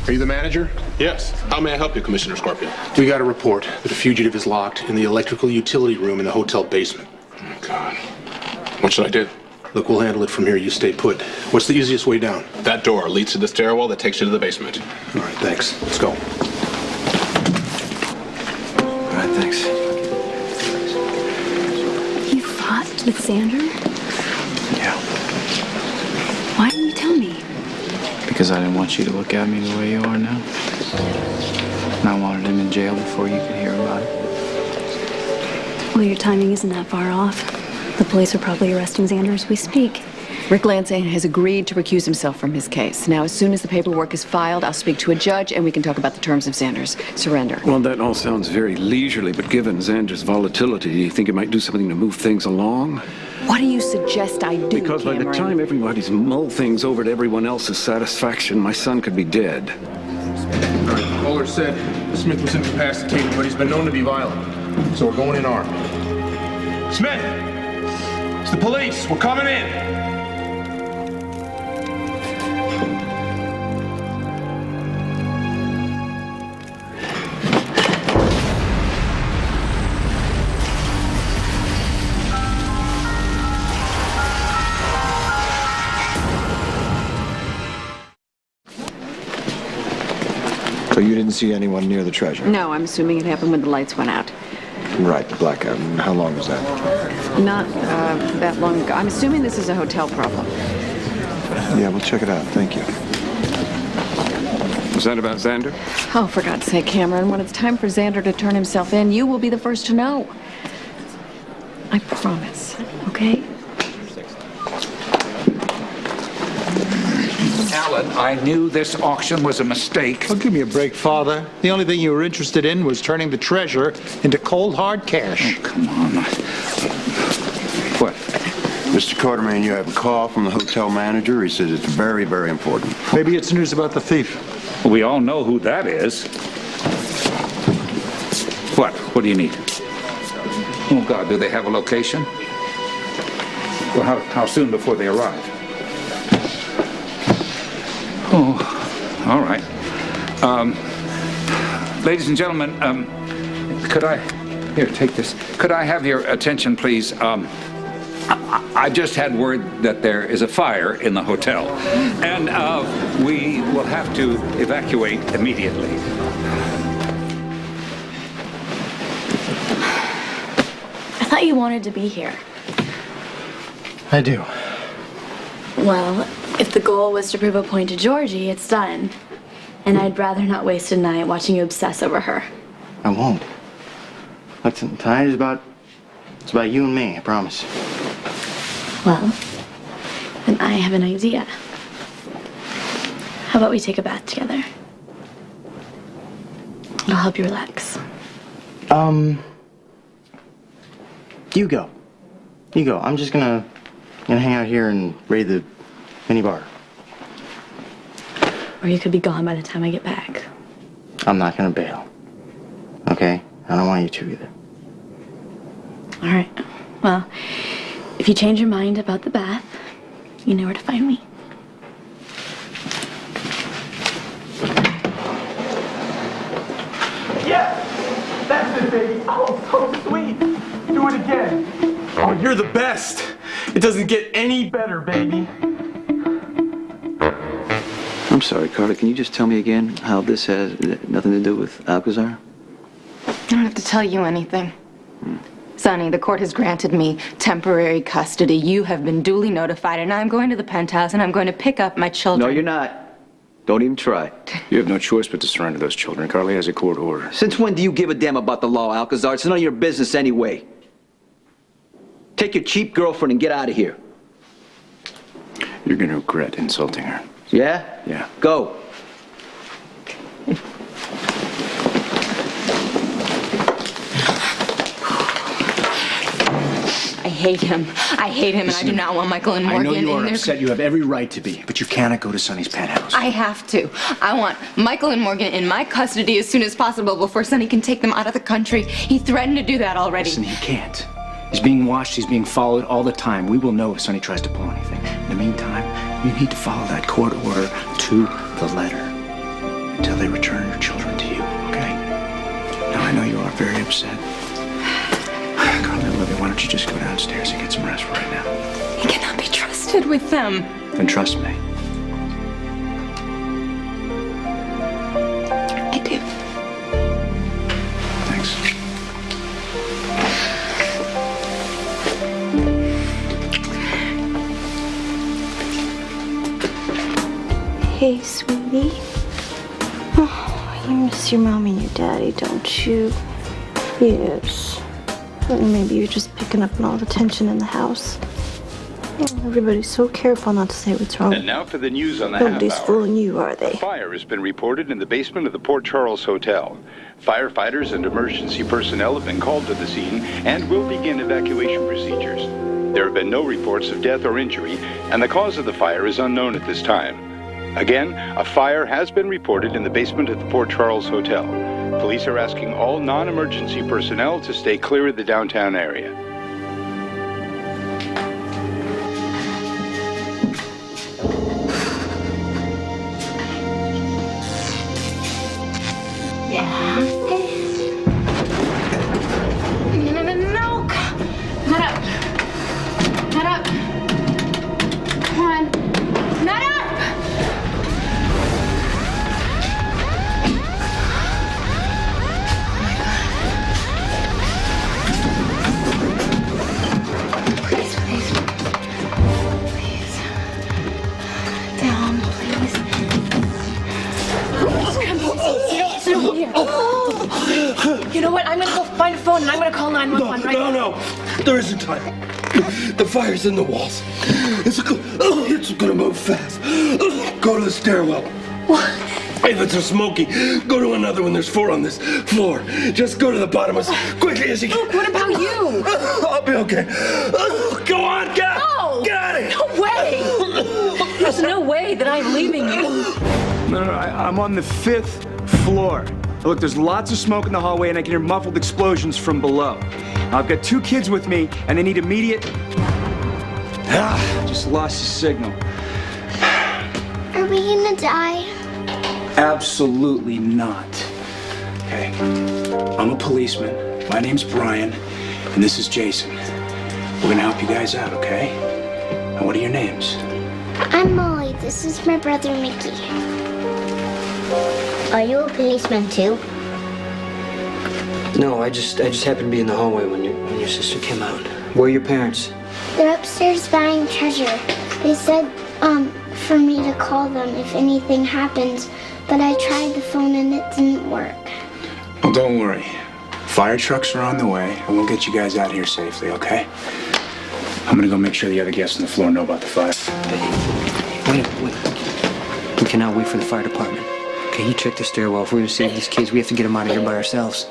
Are you the manager? Yes. How may I help you, Commissioner Scorpion? We got a report that a fugitive is locked in the electrical utility room in the hotel basement. Oh, God. What should I do? Look, we'll handle it from here. You stay put. What's the easiest way down? That door leads to the stairwell that takes you to the basement. All right, thanks. Let's go. All right, thanks. You fought with Xander? Yeah. Why didn't you tell me? Because I didn't want you to look at me the way you are now. And I wanted him in jail before you could hear about it. Well, your timing isn't that far off. The police are probably arresting Xander as we speak. Rick Lansing has agreed to recuse himself from his case. Now, as soon as the paperwork is filed, I'll speak to a judge and we can talk about the terms of Xander's surrender. Well, that all sounds very leisurely, but given Xander's volatility, do you think it might do something to move things along? What do you suggest I do, Because by the Cameron? time everybody's mulled things over to everyone else's satisfaction, my son could be dead. All right, caller said Smith was incapacitated, but he's been known to be violent. So we're going in armed. Smith! It's the police. We're coming in. So you didn't see anyone near the treasure? No, I'm assuming it happened when the lights went out. Right, the blackout. And how long was that? Not that long ago. I'm assuming this is a hotel problem. Yeah, we'll check it out. Thank you. Was that about Xander? Oh, for God's sake, Cameron, when it's time for Xander to turn himself in, you will be the first to know. I promise, okay? Alan, I knew this auction was a mistake. Oh, give me a break, Father. The only thing you were interested in was turning the treasure into cold, hard cash. Oh, come on. What? Mr. Quartermain, you have a call from the hotel manager. He says it's very, very important. Maybe it's news about the thief. We all know who that is. What? What do you need? Oh, God, do they have a location? Well, how soon before they arrive? Oh, all right. Ladies and gentlemen, could I... Here, take this. Could I have your attention, please? I just had word that there is a fire in the hotel, and we will have to evacuate immediately. I thought you wanted to be here. I do. Well, if the goal was to prove a point to Georgie, it's done. And I'd rather not waste a night watching you obsess over her. I won't. Listen, tonight is about It's about you and me, I promise. Well, then I have an idea. How about we take a bath together? It'll help you relax. You go. You go. I'm just gonna hang out here and raid the minibar. Or you could be gone by the time I get back. I'm not gonna bail. Okay? I don't want you to either. All right. Well, if you change your mind about the bath, you know where to find me. Yeah! That's it, baby. Oh, so sweet. Do it again. Oh, you're the best. It doesn't get any better, baby. I'm sorry, Carter. Can you just tell me again how this has nothing to do with Alcazar? I don't have to tell you anything. Sonny, the court has granted me temporary custody. You have been duly notified, and I'm going to the penthouse, and I'm going to pick up my children. No, you're not. Don't even try. You have no choice but to surrender those children. Carly has a court order. Since when do you give a damn about the law, Alcazar? It's none of your business anyway. Take your cheap girlfriend and get out of here. You're going to regret insulting her. Yeah? Yeah. Go. I hate him. I hate him, and I do not want Michael and Morgan I know you are in there. upset. You have every right to be, but you cannot go to Sonny's penthouse. I have to. I want Michael and Morgan in my custody as soon as possible before Sonny can take them out of the country. He threatened to do that already. Listen, he can't. He's being watched. He's being followed all the time. We will know if Sonny tries to pull anything. In the meantime, you need to follow that court order to the letter until they return your children to you, okay? Now, I know you are very upset. Carly, Olivia, why don't you just go downstairs and get some rest right now? He cannot be trusted with them. Then trust me. I do. Thanks. Hey, sweetie. Oh, you miss your mommy and your daddy, don't you? Yes. Or maybe you're just picking up on all the tension in the house. Everybody's so careful not to say what's wrong. And now for the news on the Nobody's half hour. fooling you, are they? A fire has been reported in the basement of the Port Charles Hotel. Firefighters and emergency personnel have been called to the scene and will begin evacuation procedures. There have been no reports of death or injury, and the cause of the fire is unknown at this time. Again, a fire has been reported in the basement of the Port Charles Hotel. Police are asking all non-emergency personnel to stay clear of the downtown area. Yeah. No. Not up. Not up. Come on. Not up. Please. Down, please. You know what? I'm gonna go find a phone and I'm gonna call 911 right now. No, there isn't time. The fire's in the walls. It's gonna move fast. Go to the stairwell. What? If it's a smoky, go to another one. There's 4 on this floor. Just go to the bottom as quickly as you can. Look, what about you? I'll be okay. Go on, get out! No! Get out of here! No way! There's no way that I'm leaving you. No, I'm on the 5th floor. Look, there's lots of smoke in the hallway and I can hear muffled explosions from below. Now, I've got 2 kids with me and they need immediate... just lost the signal. Are we gonna die? Absolutely not. Okay, I'm a policeman. My name's Brian, and this is Jason. We're gonna help you guys out, okay? And what are your names? I'm Molly. This is my brother Mickey. Are you a policeman too? No, I just happened to be in the hallway when your sister came out. Where are your parents? They're upstairs buying treasure. They said, for me to call them if anything happens, but I tried the phone and it didn't work. Well, don't worry. Fire trucks are on the way, and we'll get you guys out here safely, okay? I'm gonna go make sure the other guests on the floor know about the fire. Wait. We cannot wait for the fire department. Okay, you check the stairwell. If we're gonna save these kids, we have to get them out of here by ourselves.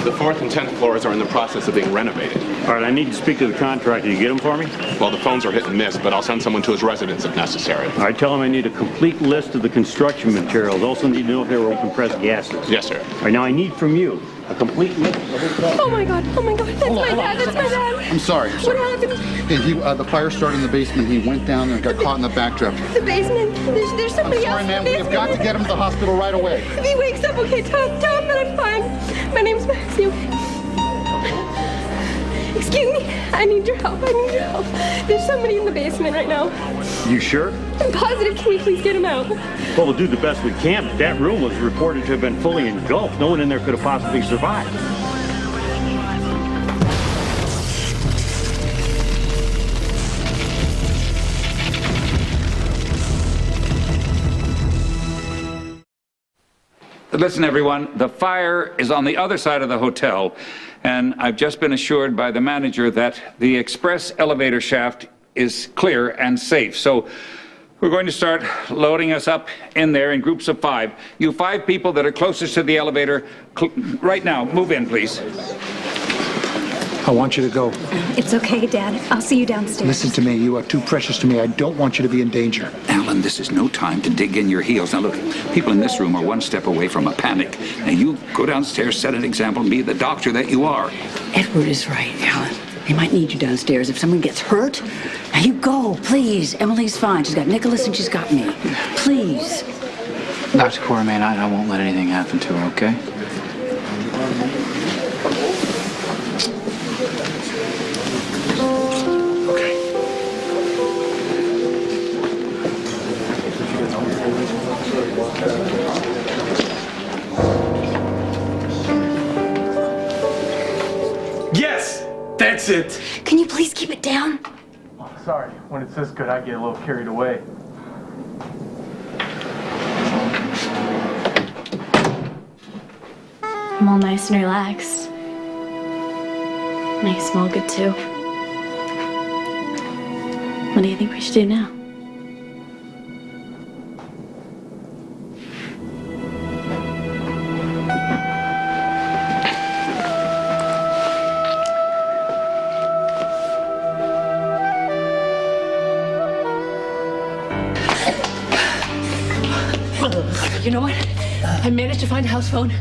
The 4th and 10th floors are in the process of being renovated. All right, I need to speak to the contractor. You get him for me? Well, the phones are hit and miss, but I'll send someone to his residence if necessary. All right, tell him I need a complete list of the construction materials. Also need to know if there were open compressed gases. Yes, sir. All right, now I need from you a complete list of the hotel. Oh my God, that's my dad, that's my dad. I'm sorry. What happened? And the fire started in the basement. He went down and got caught in the backdraft. The basement? There's somebody else Sorry, in the ma'am. We have got to get him to the hospital right away. If he wakes up, okay, tell him that I'm fine. My name's Maxie. Excuse me, I need your help. There's somebody in the basement right now. You sure? I'm positive. Can we please get him out? Well, we'll do the best we can, but that room was reported to have been fully engulfed. No one in there could have possibly survived. Listen, everyone, the fire is on the other side of the hotel, and I've just been assured by the manager that the express elevator shaft is clear and safe. So we're going to start loading us up in there in groups of 5. You 5 people that are closest to the elevator, right now, move in, please. I want you to go. It's okay, Dad. I'll see you downstairs. Listen to me. You are too precious to me. I don't want you to be in danger. Alan, this is no time to dig in your heels. Now, look, people in this room are one step away from a panic. Now, you go downstairs, set an example, and be the doctor that you are. Edward is right, Alan. They might need you downstairs if someone gets hurt. Now, you go, please. Emily's fine. She's got Nicholas and she's got me. Please. Dr. Quartermain, I won't let anything happen to her, okay? Yes! That's it! Can you please keep it down? Oh, sorry, when it's this good, I get a little carried away. I'm all nice and relaxed. And I smell good too. What do you think we should do now? You know what? I managed to find a house phone.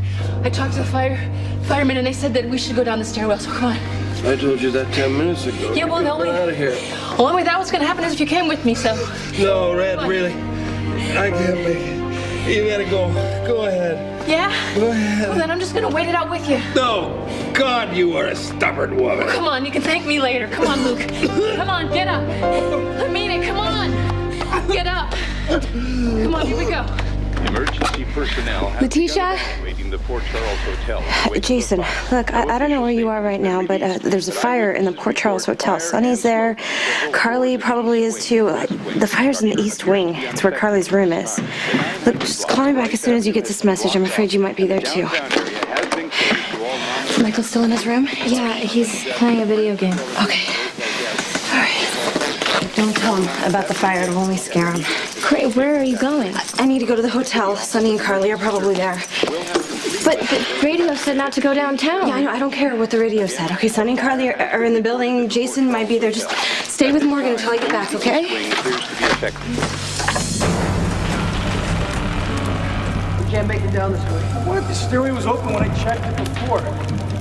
I talked to the firemen, and they said that we should go down the stairwell, so come on. I told you that 10 minutes ago. Yeah, well, the only out of here. only way that was gonna happen is if you came with me, so. No, Red, really. I can't make it. You gotta go. Go ahead. Yeah? Go ahead. Well, then I'm just gonna wait it out with you. No! God, you are a stubborn woman. Come on, you can thank me later. Come on, Luke. Come on, get up. I mean it, come on. Get up. Come on, here we go. Emergency personnel have Letitia? evacuating the Port Charles Hotel. Jason, look, I don't know where you are right now, but there's a fire in the Port Charles Hotel. Sonny's there. Carly probably is too. The fire's in the East Wing. It's where Carly's room is. Look, just call me back as soon as you get this message. I'm afraid you might be there too. Michael's still in his room? Yeah, he's playing a video game. Okay. All right. Don't tell him about the fire. It'll only scare him. Great, where are you going? I need to go to the hotel. Sonny and Carly are probably there. But the radio said not to go downtown. Yeah, I know. I don't care what the radio said. Okay, Sonny and Carly are in the building. Jason might be there. Just stay with Morgan until I get back, okay? Swing appears to be effective. We can't make it down this way. What? The stairway was open when I checked it before.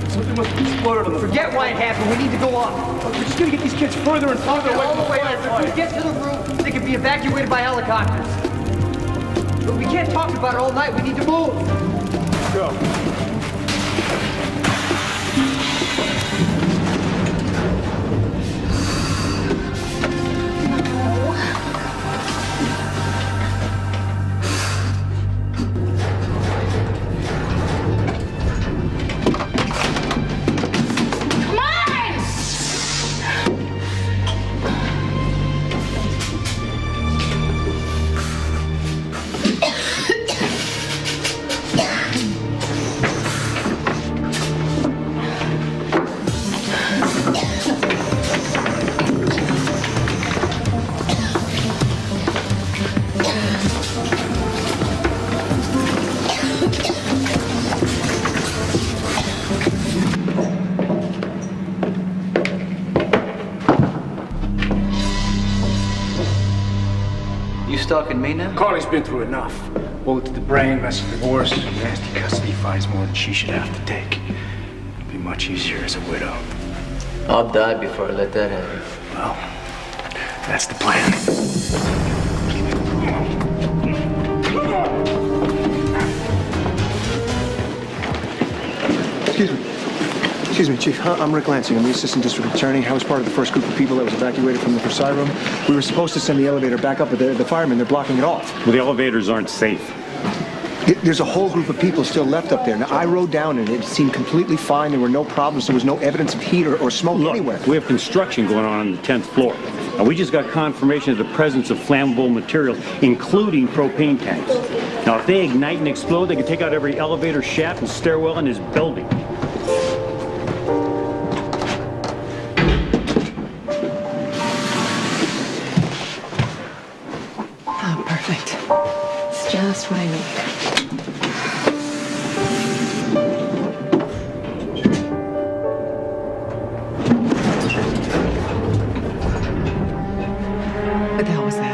Something must have exploded on the Forget why it happened. We need to go up. We're just gonna get these kids further and further away All from the way fire. up. If we get to the roof, they can be evacuated by helicopters. But we can't talk about it all night. We need to move. Go. talking to me now? Carly's been through enough. Bullet to the brain, messy divorce, nasty custody finds more than she should have to take. It'd be much easier as a widow. I'll die before I let that happen. Well, that's the plan. Excuse me, Chief. I'm Rick Lansing. I'm the Assistant District Attorney. I was part of the first group of people that was evacuated from the Versailles room. We were supposed to send the elevator back up, but the firemen, they're blocking it off. Well, the elevators aren't safe. There's a whole group of people still left up there. Now, I rode down and it seemed completely fine. There were no problems. There was no evidence of heat or smoke anywhere. We have construction going on the 10th floor. Now, we just got confirmation of the presence of flammable materials, including propane tanks. Now, if they ignite and explode, they can take out every elevator, shaft, and stairwell in this building. Oh, perfect. It's just what I need. What the hell was that?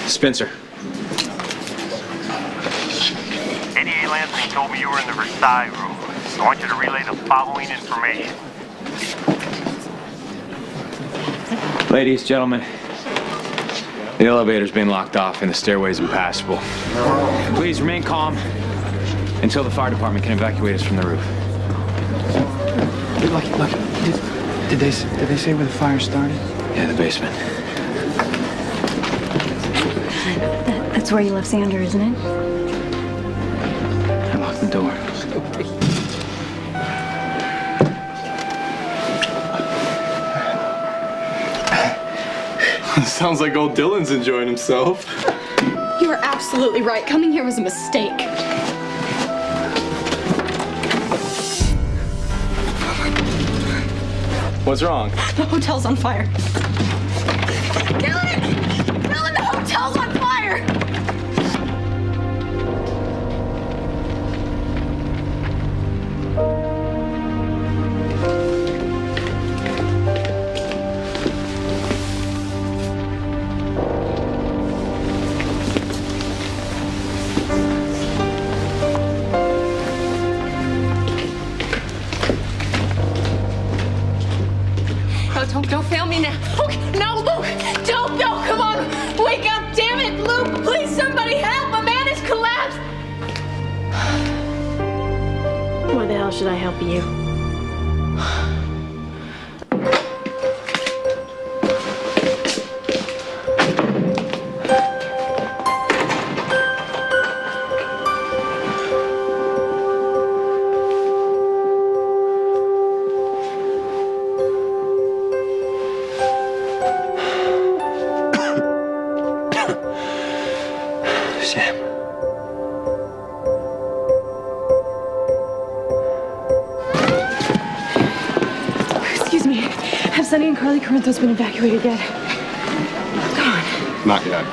Spencer. 88 Lansing told me you were in the Versailles room. I want you to relay the following information. Ladies, gentlemen, the elevator's been locked off and the stairway's impassable. Please remain calm until the fire department can evacuate us from the roof. Lucky, did they say where the fire started? Yeah, the basement. That's where you left Xander, isn't it? I locked the door. Sounds like old Dylan's enjoying himself. You are absolutely right. Coming here was a mistake. What's wrong? The hotel's on fire. Dylan! Dylan, the hotel's on fire! Don't fail me now. Oh, no, Luke! Don't, no, come on! Wake up, damn it! Luke, please, somebody help! My man has collapsed! Why the hell should I help you? Sam. Excuse me. Have Sonny and Carly Corinthos been evacuated yet? Come on. Not yet.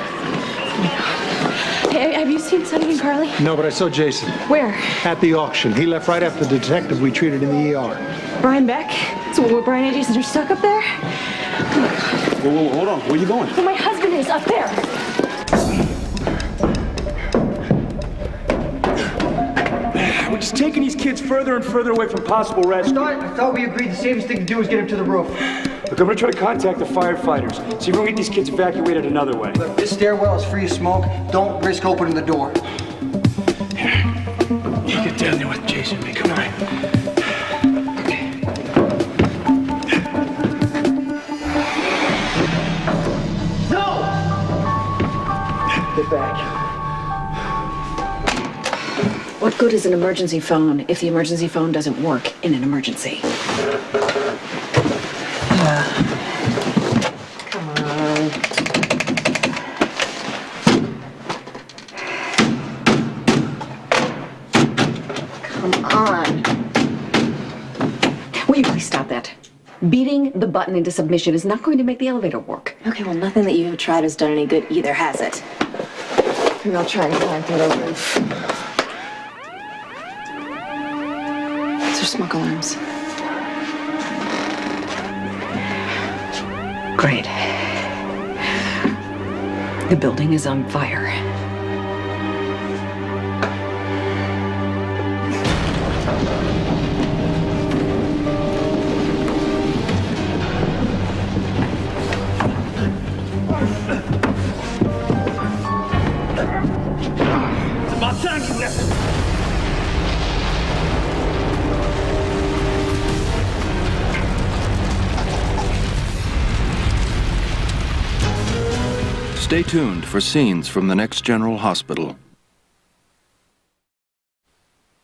Hey, have you seen Sonny and Carly? No, but I saw Jason. Where? At the auction. He left right after the detective we treated in the ER. Brian Beck? So what, Brian and Jason are stuck up there? Whoa, hold on. Where are you going? Well, my husband is up there. We're just taking these kids further and further away from possible rescue. I thought we agreed the safest thing to do was get them to the roof. Look, I'm gonna try to contact the firefighters. See if we can get these kids evacuated another way. Look, this stairwell is free of smoke. Don't risk opening the door. You get down there with Jason, man. Come on. No! Get back. What good is an emergency phone if the emergency phone doesn't work in an emergency? Come on. Come on. Will you please stop that? Beating the button into submission is not going to make the elevator work. Okay, well, nothing that you have tried has done any good either, has it? Maybe I'll try and climb through the roof. Those are smoke alarms. Great. The building is on fire. It's about time you left. Stay tuned for scenes from the next General Hospital.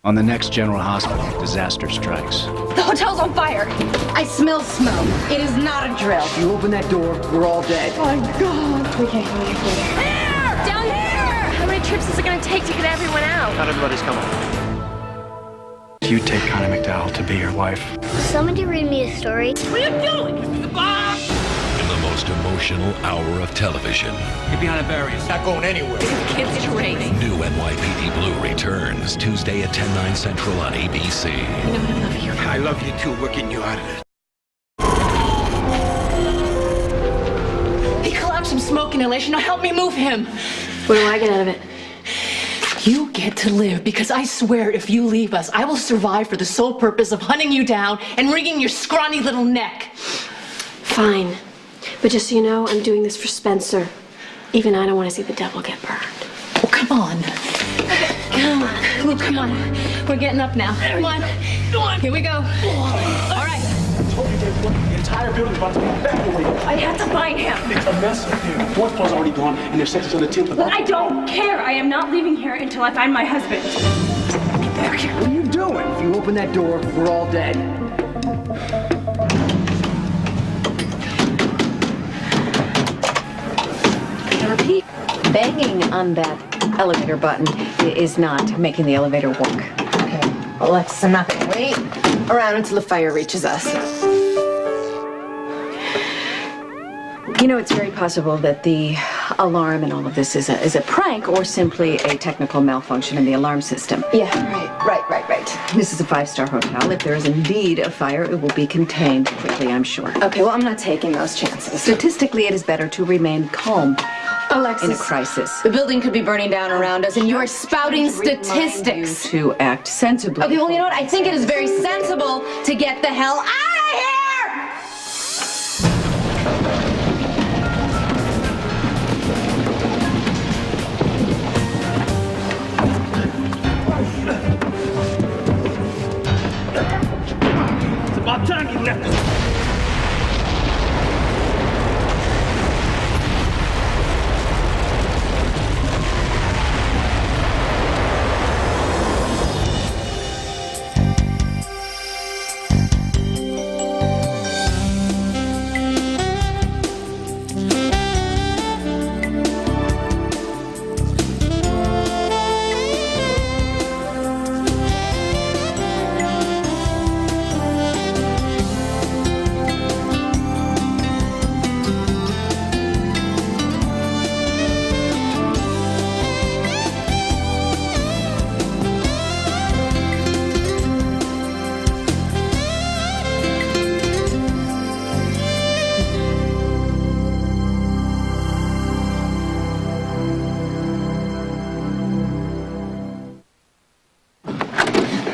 On the next General Hospital, disaster strikes. The hotel's on fire. I smell smoke. It is not a drill. If you open that door, we're all dead. Oh my God. We can't go any further. Here! Down here! How many trips is it going to take to get everyone out? Not everybody's coming. You take Connie McDowell to be your wife. Somebody read me a story. What are you doing? This is the bomb! In the most emotional hour of television. Get behind the barriers. Not going anywhere. Kids training. New NYPD Blue returns Tuesday at 10/9 Central on ABC. You know I love you. I love you too. We're getting you out of this. He collapsed from smoke inhalation. Now help me move him. What do I get out of it? You get to live because I swear if you leave us, I will survive for the sole purpose of hunting you down and wringing your scrawny little neck. Fine. But just so you know, I'm doing this for Spencer. Even I don't want to see the devil get burned. Oh, come on. Okay, come on. Luke, come on. We're getting up now. Come on. Come on. Here we go. All right. I told you the entire building's about to be evacuated. I have to find him. It's a mess up here. The fourth floor's already gone, and there's sections on the 10th. Look, I don't care. I am not leaving here until I find my husband. Get back here. What are you doing? If you open that door, we're all dead. Repeat. Banging on that elevator button is not making the elevator work. Okay. Well, that's nothing. Wait around until the fire reaches us. You know, it's very possible that the alarm and all of this is a prank or simply a technical malfunction in the alarm system. Yeah, right. This is a 5-star hotel. If there is indeed a fire, it will be contained quickly, I'm sure. Okay, well, I'm not taking those chances. Statistically, it is better to remain calm Alexis, in a crisis. the building could be burning down around us, and you are spouting statistics. To act sensibly. Okay, well, you know what? I think it is very sensible to get the hell out of here! It's about time you left.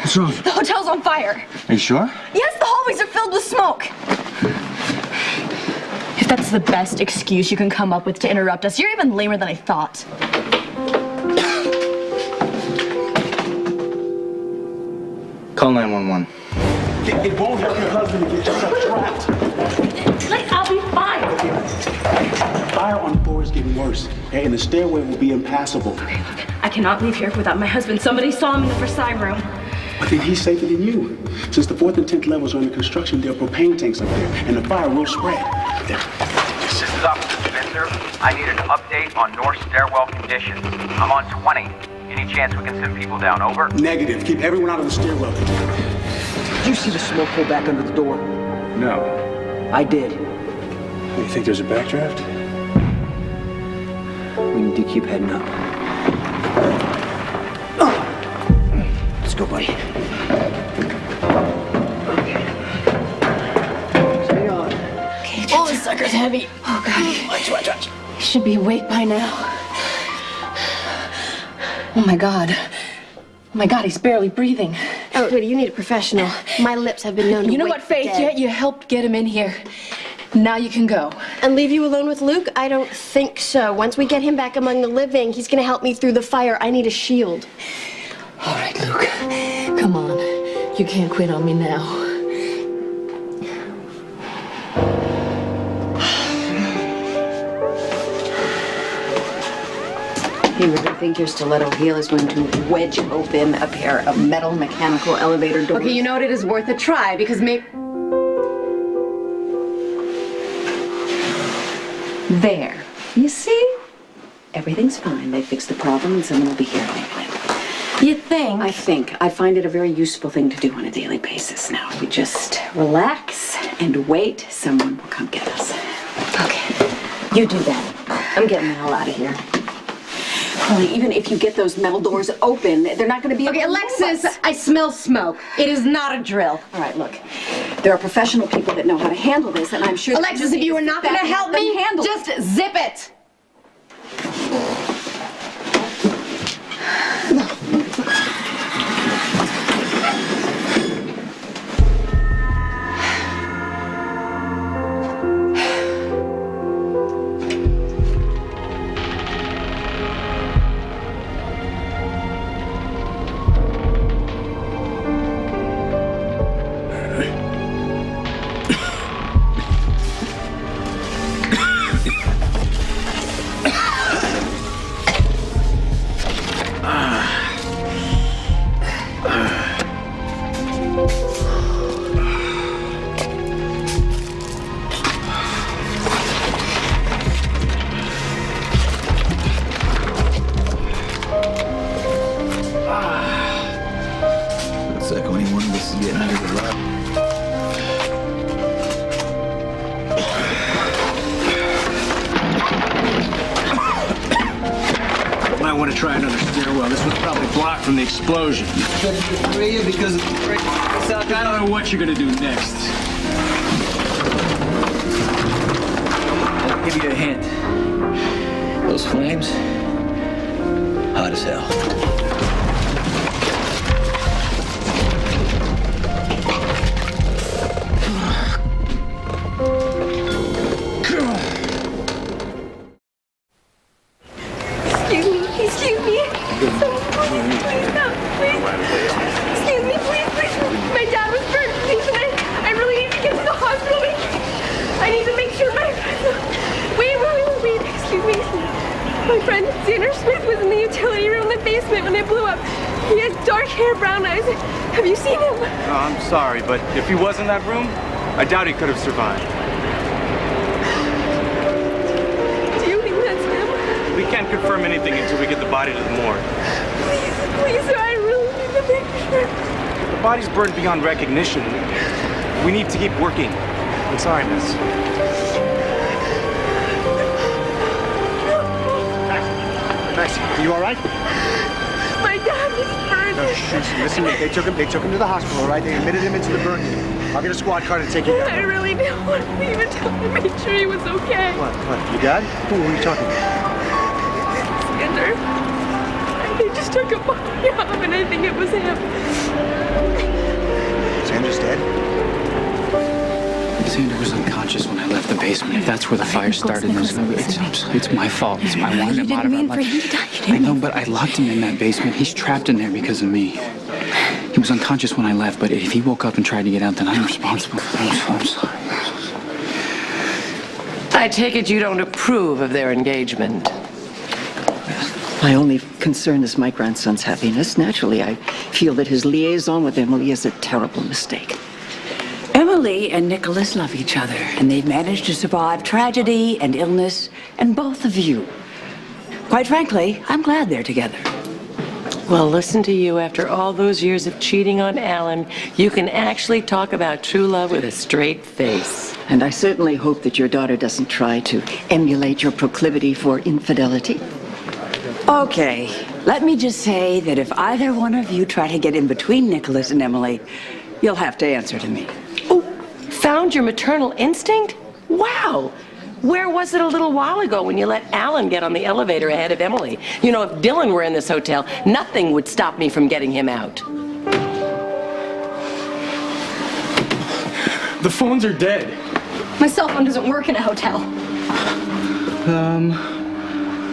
What's wrong? The hotel's on fire. Are you sure? Yes, the hallways are filled with smoke. If that's the best excuse you can come up with to interrupt us, you're even lamer than I thought. Call 911. It won't help your husband to get yourself trapped. I'll be fine. The fire on the floor is getting worse, and the stairway will be impassable. I cannot leave here without my husband. Somebody saw him in the Versailles room. But then he's safer than you. Since the 4th and 10th levels are under construction, there are propane tanks up there, and the fire will spread. This is Officer Spencer. I need an update on north stairwell conditions. I'm on 20. Any chance we can send people down? Over. Negative. Keep everyone out of the stairwell. Did you see the smoke pull back under the door? No. I did. You think there's a backdraft? We need to keep heading up. Let's go, buddy. Okay, oh, this sucker's heavy. Oh, God. Watch. He should be awake by now. Oh, my God. Oh, my God, he's barely breathing. Oh, sweetie, you need a professional. My lips have been known to You know wake what, Faith? dead. You helped get him in here. Now you can go. And leave you alone with Luke? I don't think so. Once we get him back among the living, he's gonna help me through the fire. I need a shield. All right, Luke. Come on. You can't quit on me now. You really think your stiletto heel is going to wedge open a pair of metal mechanical elevator doors? Okay, you know what? It is worth a try because maybe... There. You see? Everything's fine. They fixed the problem and someone will be here in a minute. You think? I find it a very useful thing to do on a daily basis now. We just relax and wait. Someone will come get us. Okay. You do that. I'm getting the hell out of here. Holly, even if you get those metal doors open, they're not going to be able Okay, to move Alexis, us. I smell smoke. It is not a drill. All right, look. There are professional people that know how to handle this, and I'm sure... Alexis, if you are not going to help me, just zip it. Looks like only one of us is getting out of the lab. Might want to try another stairwell. This one's probably blocked from the explosion. Because of I don't know what you're gonna do next. I'll give you a hint. Those flames, hot as hell. Excuse me. Someone please come. Please. Excuse me, please. My dad was burned. Please, I really need to get to the hospital. I need to make sure my Wait. Excuse me. My friend Xander Smith was in the utility room in the basement when it blew up. He has dark hair, brown eyes. Have you seen him? No, I'm sorry, but if he was in that room, I doubt he could have survived. Do you think that's him? We can't confirm anything until we get the body to the morgue. Please, sir, I really need the picture. The body's burned beyond recognition. We need to keep working. I'm sorry, miss. Maxie, are you all right? My dad was burned. No, listen to me. They took him to the hospital, all right? They admitted him into the burn unit. I'll get a squad car to take you down. I really didn't want to leave until I made sure he was okay. What? Your dad? Who are you talking about? Xander. They just took a body off and I think it was him. Xander's dead? Xander was unconscious when I left the basement. If that's where the fire started, it's my fault. It's my one. You didn't mean for him to die. I know, but I locked him in that basement. He's trapped in there because of me. He was unconscious when I left, but if he woke up and tried to get out, then I'm responsible. I'm sorry. I take it you don't approve of their engagement. My only concern is my grandson's happiness. Naturally, I feel that his liaison with Emily is a terrible mistake. Emily and Nicholas love each other, and they've managed to survive tragedy and illness, and both of you. Quite frankly, I'm glad they're together. Well, listen to you. After all those years of cheating on Alan, you can actually talk about true love with a straight face. And I certainly hope that your daughter doesn't try to emulate your proclivity for infidelity. Okay, let me just say that if either one of you try to get in between Nicholas and Emily, you'll have to answer to me. Oh, found your maternal instinct? Wow! Where was it a little while ago when you let Alan get on the elevator ahead of Emily? You know, if Dylan were in this hotel, nothing would stop me from getting him out. The phones are dead. My cell phone doesn't work in a hotel.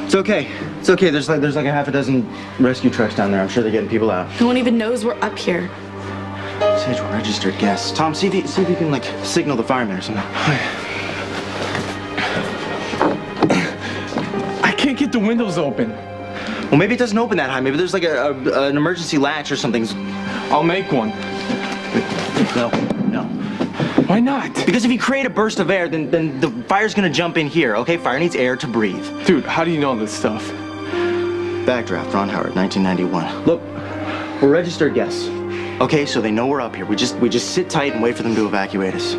It's okay. It's okay. There's like a half a dozen rescue trucks down there. I'm sure they're getting people out. No one even knows we're up here. Sage, we're registered guests. Tom, see if you can, like, signal the firemen or something. I can't get the windows open. Well, maybe it doesn't open that high. Maybe there's like an emergency latch or something. I'll make one. No. Why not? Because if you create a burst of air, then the fire's gonna jump in here, okay? Fire needs air to breathe. Dude, how do you know this stuff? Backdraft, Ron Howard, 1991. Look, we're registered guests. Okay, so they know we're up here. We just sit tight and wait for them to evacuate us.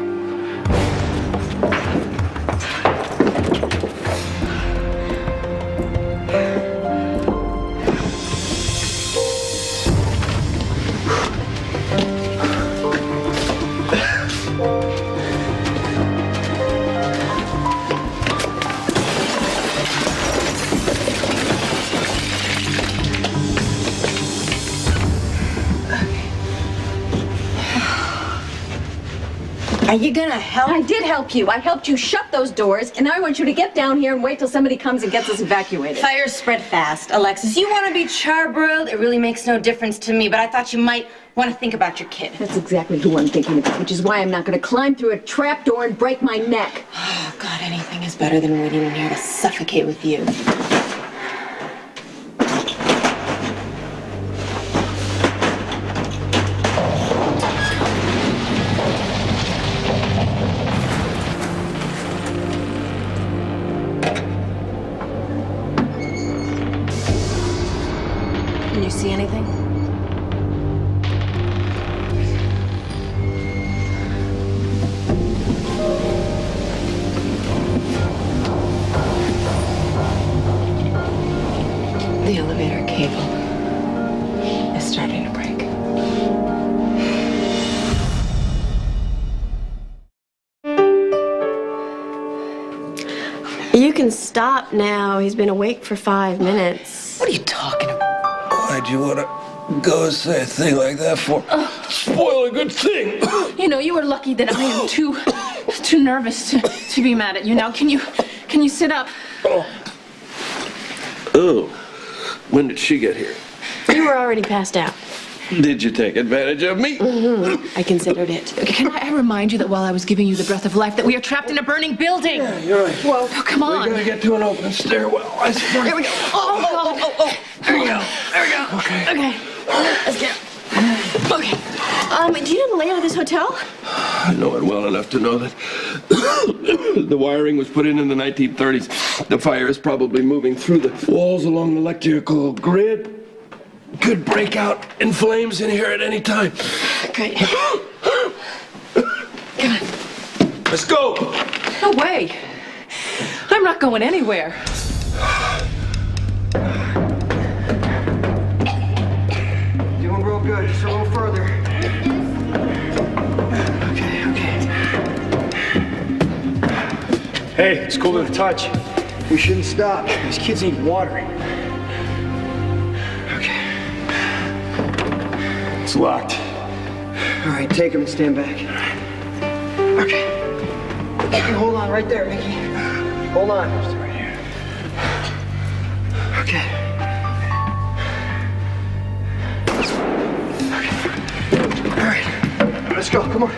Are you gonna help? I did help you. I helped you shut those doors, and now I want you to get down here and wait till somebody comes and gets us evacuated. Fires spread fast. Alexis, you want to be charbroiled? It really makes no difference to me, but I thought you might want to think about your kid. That's exactly who I'm thinking about, which is why I'm not gonna climb through a trapdoor and break my neck. Oh, God, anything is better than waiting in here to suffocate with you. Can you see anything? The elevator cable is starting to break. You can stop now. He's been awake for 5 minutes. What are you talking about? Why'd you want to go say a thing like that for? Spoil a good thing. You know, you were lucky that I am too nervous to be mad at you. Now, can you sit up? Oh, when did she get here? You were already passed out. Did you take advantage of me? I considered it. Can I remind you that while I was giving you the breath of life, that we are trapped in a burning building? Yeah, you're right. Whoa, come on. We gotta get to an open stairwell. I swear. Here we go. Oh. There we go. Okay. Let's get. Okay. Do you know the layout of this hotel? I know it well enough to know that the wiring was put in the 1930s. The fire is probably moving through the walls along the electrical grid. Could break out in flames in here at any time. Great. Come on. Let's go. No way. I'm not going anywhere. Doing real good. Just a little further. Okay. Hey, it's cool to the touch. We shouldn't stop. These kids need water. It's locked. All right, take him and stand back. Okay. You hold on right there, Mickey. Hold on. Right here. Okay. All right. Let's go. Come on.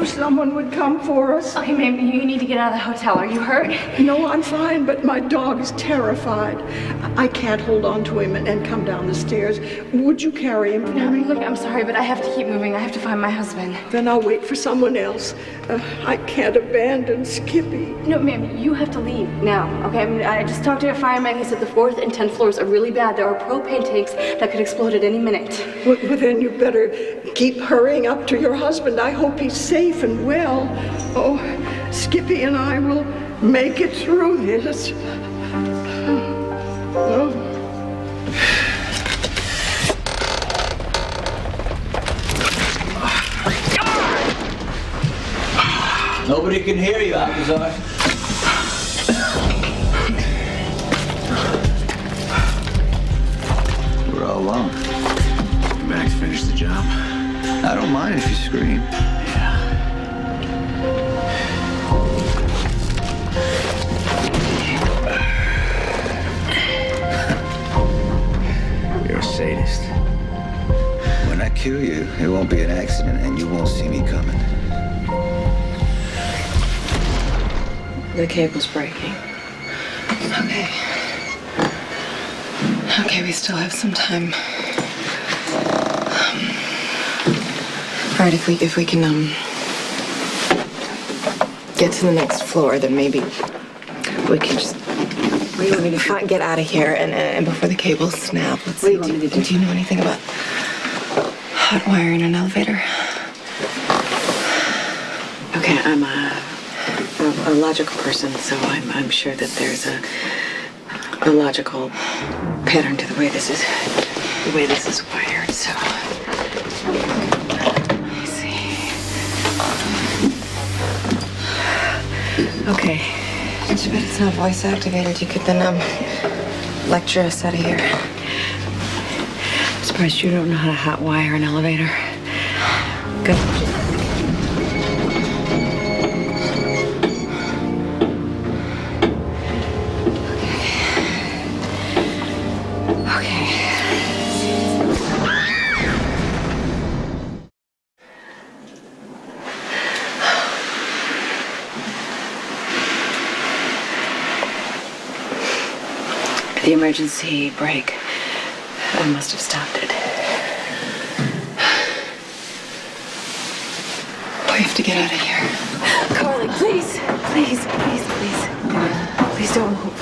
Someone would come for us. Okay, maybe you need to get out of the hotel. Are you hurt? No, I'm fine, but my dog is terrified. I can't hold on to him and come down the stairs. Would you carry him for me? Look, I'm sorry, but I have to keep moving. I have to find my husband. Then I'll wait for someone else. I can't abandon Skippy. No, ma'am, you have to leave now, okay? I just talked to a fireman. He said the 4th and 10th floors are really bad. There are propane tanks that could explode at any minute. Well, then you better keep hurrying up to your husband. I hope he's safe and well. Oh, Skippy and I will make it through this. Oh. Nobody can hear you, Alcazar. We're all alone. Max finished the job. I don't mind if you scream. You're a sadist. When I kill you, it won't be an accident and you won't see me coming. The cable's breaking. Okay. Okay, we still have some time. All right, if we can get to the next floor, then maybe we can just get out of here and before the cables snap. Let's see. Do you know anything about hot wire in an elevator? Okay, I'm a logical person, so I'm sure that there's a logical pattern to the way this is wired. So let me see. Okay. Too bad it's not voice activated. You could then lecture us out of here. I'm surprised you don't know how to hot wire an elevator. Good. The emergency brake. I must have stopped it. We have to get out of here. Carly, please. Please, please, please. Please don't move.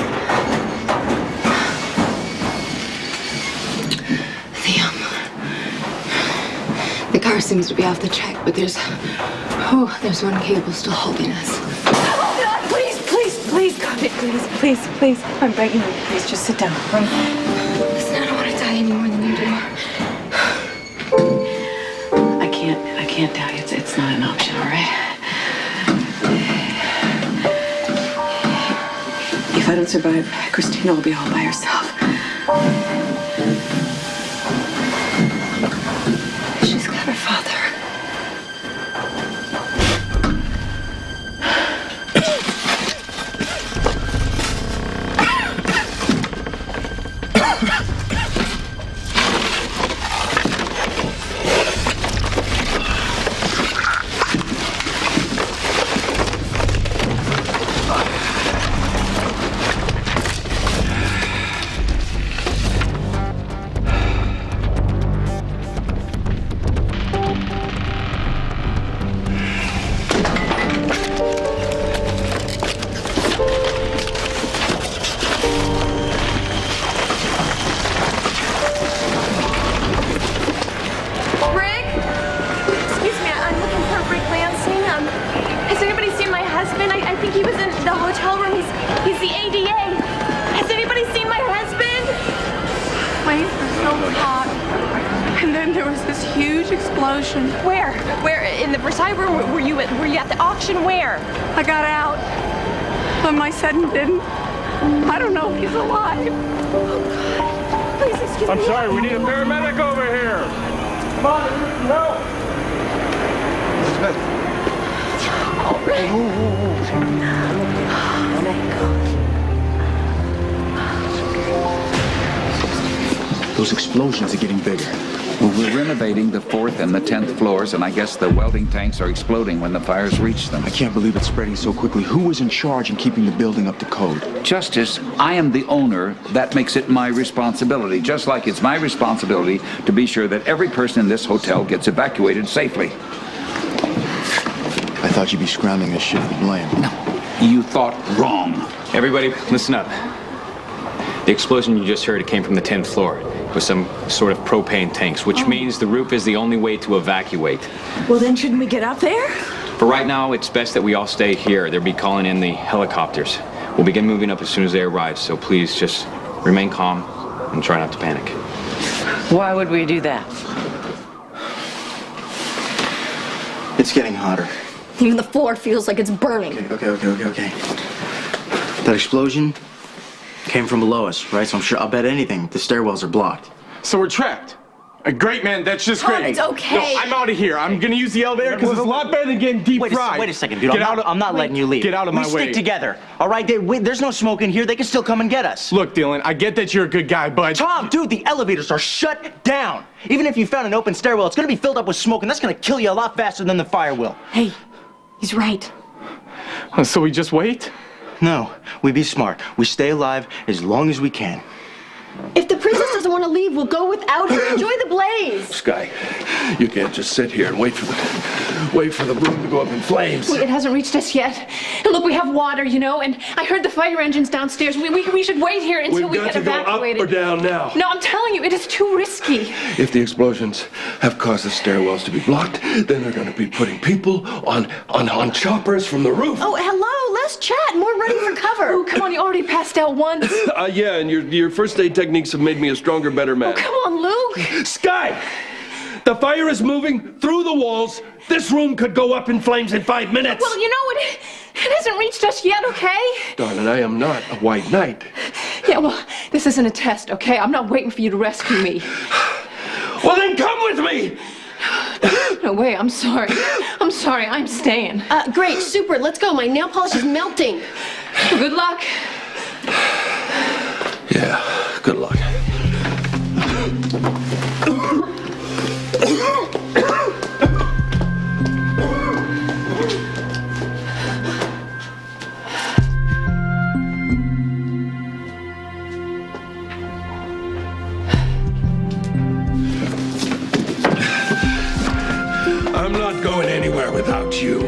The car seems to be off the track, but there's one cable still holding us. Please, please, please, Carly, please, please. I'm begging you, please, just sit down. Listen, I don't want to die any more than you do. I can't die. It's not an option, all right? If I don't survive, Christina will be all by herself. She's got her father. Where? In the Versailles room? Were you at the auction? Where? I got out, but my son didn't. I don't know if he's alive. Oh, God. Please, excuse me. I'm sorry, we need a paramedic over here. Come on, no. Elizabeth. All right. Those explosions are getting bigger. Well, we're renovating the 4th and the 10th floors, and I guess the welding tanks are exploding when the fires reach them. I can't believe it's spreading so quickly. Who was in charge in keeping the building up to code? Justice, I am the owner. That makes it my responsibility, just like it's my responsibility to be sure that every person in this hotel gets evacuated safely. I thought you'd be scrounging this shit with blame. No, you thought wrong. Everybody, listen up. The explosion you just heard, it came from the 10th floor. with some sort of propane tanks, which means the roof is the only way to evacuate. Well, then shouldn't we get up there? For right now, it's best that we all stay here. They'll be calling in the helicopters. We'll begin moving up as soon as they arrive, so please just remain calm and try not to panic. Why would we do that? It's getting hotter. Even the floor feels like it's burning. Okay. That explosion came from below us, right? So I'll bet anything the stairwells are blocked. So we're trapped. Great, man. That's just Tom, great. it's okay. No, I'm out of here. I'm gonna use the elevator because it's a lot better than getting deep fried. Wait a second, dude. I'm not letting you leave. Get out of my way. We stick together, all right? There's no smoke in here. They can still come and get us. Look, Dylan, I get that you're a good guy, but... Tom, dude, the elevators are shut down. Even if you found an open stairwell, it's gonna be filled up with smoke, and that's gonna kill you a lot faster than the fire will. Hey, he's right. So we just wait? No, we be smart. We stay alive as long as we can. If the princess doesn't want to leave, we'll go without her. Enjoy the blaze. Sky, you can't just sit here and wait for the room to go up in flames. Well, it hasn't reached us yet. And look, we have water, you know, and I heard the fire engines downstairs. We should wait here until we get evacuated. We've got to go up or down now. No, I'm telling you, it is too risky. If the explosions have caused the stairwells to be blocked, then they're going to be putting people on choppers from the roof. Oh, hello. Let's chat. We're ready for cover. Oh, come on, you already passed out once. Yeah, and your first aid techniques have made me a stronger, better man. Oh, come on, Luke. Sky! The fire is moving through the walls. This room could go up in flames in 5 minutes. Well, you know, it hasn't reached us yet, okay? Darling, I am not a white knight. Yeah, well, this isn't a test, okay? I'm not waiting for you to rescue me. Well, then come with me! No way, I'm sorry. I'm sorry, I'm staying. Great, super, let's go. My nail polish is melting. Well, good luck. Yeah, good luck. I'm not going anywhere without you.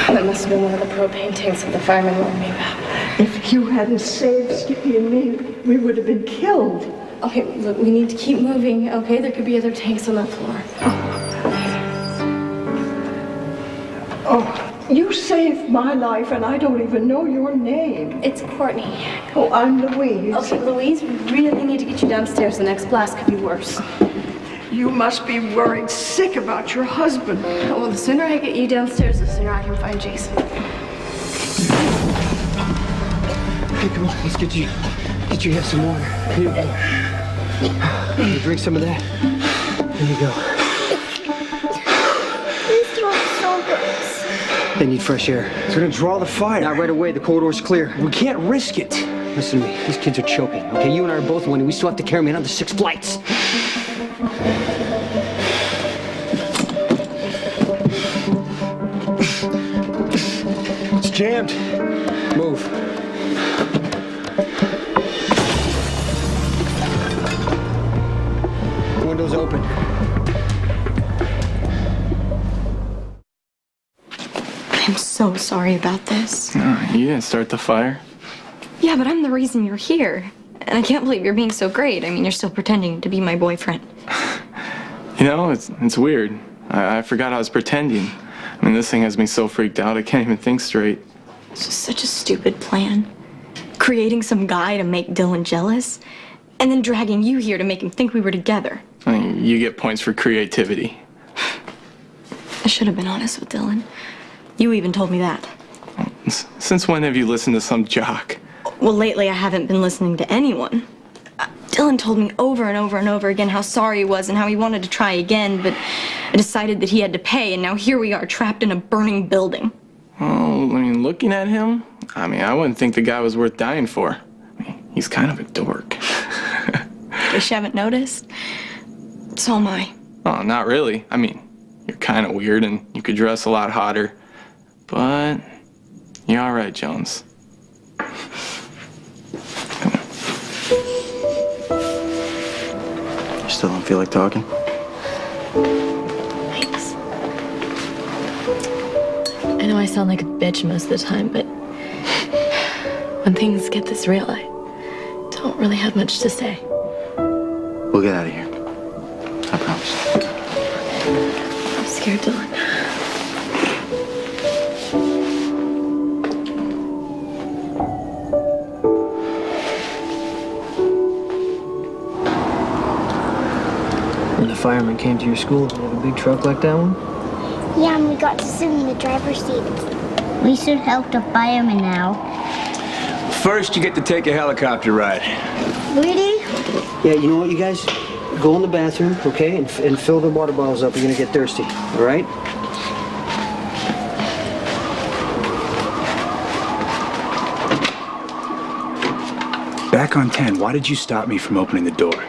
That must have been one of the propane tanks that the fireman warned me about. If you hadn't saved Skippy and me, we would have been killed. Okay, look, we need to keep moving, okay? There could be other tanks on that floor. Oh, you saved my life, and I don't even know your name. It's Courtney. Oh, I'm Louise. Okay, Louise, we really need to get you downstairs. The next blast could be worse. You must be worried sick about your husband. Oh, well, the sooner I get you downstairs, the sooner I can find Jason. Hey, come on, let's get you here some water. Here you go. You drink some of that. There you go. Please don't stop us. They need fresh air. It's gonna draw the fire. Not right away, the corridor's clear. We can't risk it. Listen to me, these kids are choking, okay? You and I are both winning. We still have to carry them another 6 flights. It's jammed. Move. Windows open. I'm so sorry about this. No, you didn't start the fire. Yeah, but I'm the reason you're here. And I can't believe you're being so great. I mean, you're still pretending to be my boyfriend. You know, it's weird. I forgot I was pretending. I mean, this thing has me so freaked out, I can't even think straight. It's just such a stupid plan. Creating some guy to make Dylan jealous, and then dragging you here to make him think we were together. I mean, you get points for creativity. I should have been honest with Dylan. You even told me that. Since when have you listened to some jock? Well, lately I haven't been listening to anyone. Dylan told me over and over and over again how sorry he was and how he wanted to try again, but I decided that he had to pay, and now here we are trapped in a burning building. Oh, I mean, looking at him, I mean, I wouldn't think the guy was worth dying for. I mean, he's kind of a dork. Guess you haven't noticed? So am I. Oh, not really. I mean, you're kind of weird and you could dress a lot hotter. But you're all right, Jones. You still don't feel like talking? Thanks. I know I sound like a bitch most of the time, but When things get this real, I don't really have much to say. We'll get out of here. I promise. I'm scared, Dylan. When the firemen came to your school, did you have a big truck like that one? Yeah, and we got to sit in the driver's seat. We should help the firemen now. First, you get to take a helicopter ride. Really? Yeah, you know what, you guys? Go in the bathroom, okay, and fill the water bottles up. You're gonna get thirsty, all right? Back on 10, why did you stop me from opening the door?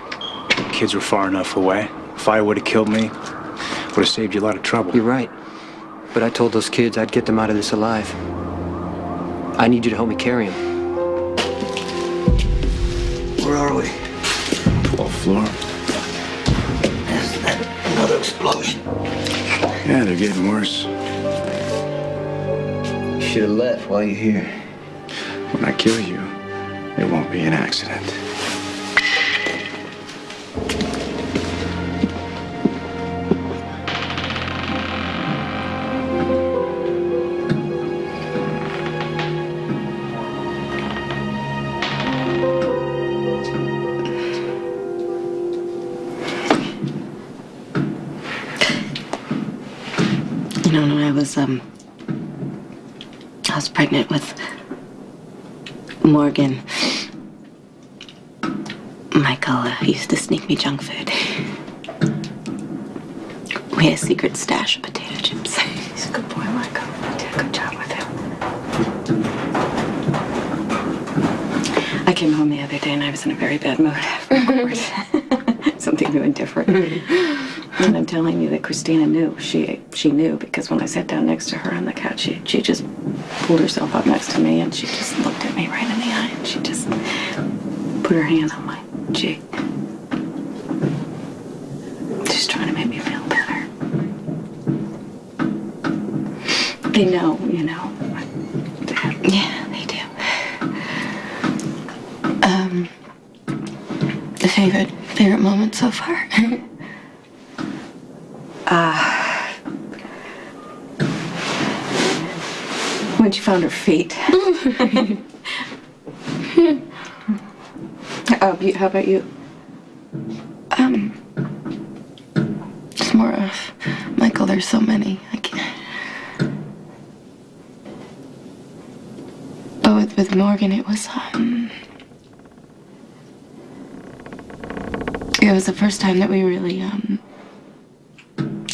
Kids were far enough away. Fire would have killed me. Would have saved you a lot of trouble. You're right. But I told those kids I'd get them out of this alive. I need you to help me carry them. Where are we? 12th floor. Is that another explosion? Yeah, they're getting worse. You should have left while you're here. When I kill you, it won't be an accident. You know, when I was pregnant with Morgan, Michael used to sneak me junk food. We had a secret stash of potato chips. He's a good boy, Michael. I did a good job with him. I came home the other day and I was in a very bad mood after court. Something new and different. And I'm telling you that Christina knew. She knew because when I sat down next to her on the couch, she just pulled herself up next to me and she just looked at me right in the eye and she just put her hand on my cheek. She's trying to make me feel better. They know, you know. Yeah, they do. Favorite moment so far? When she found her feet. How about you? It's more of Michael. There's so many. I can't. But with Morgan, it was the first time that we really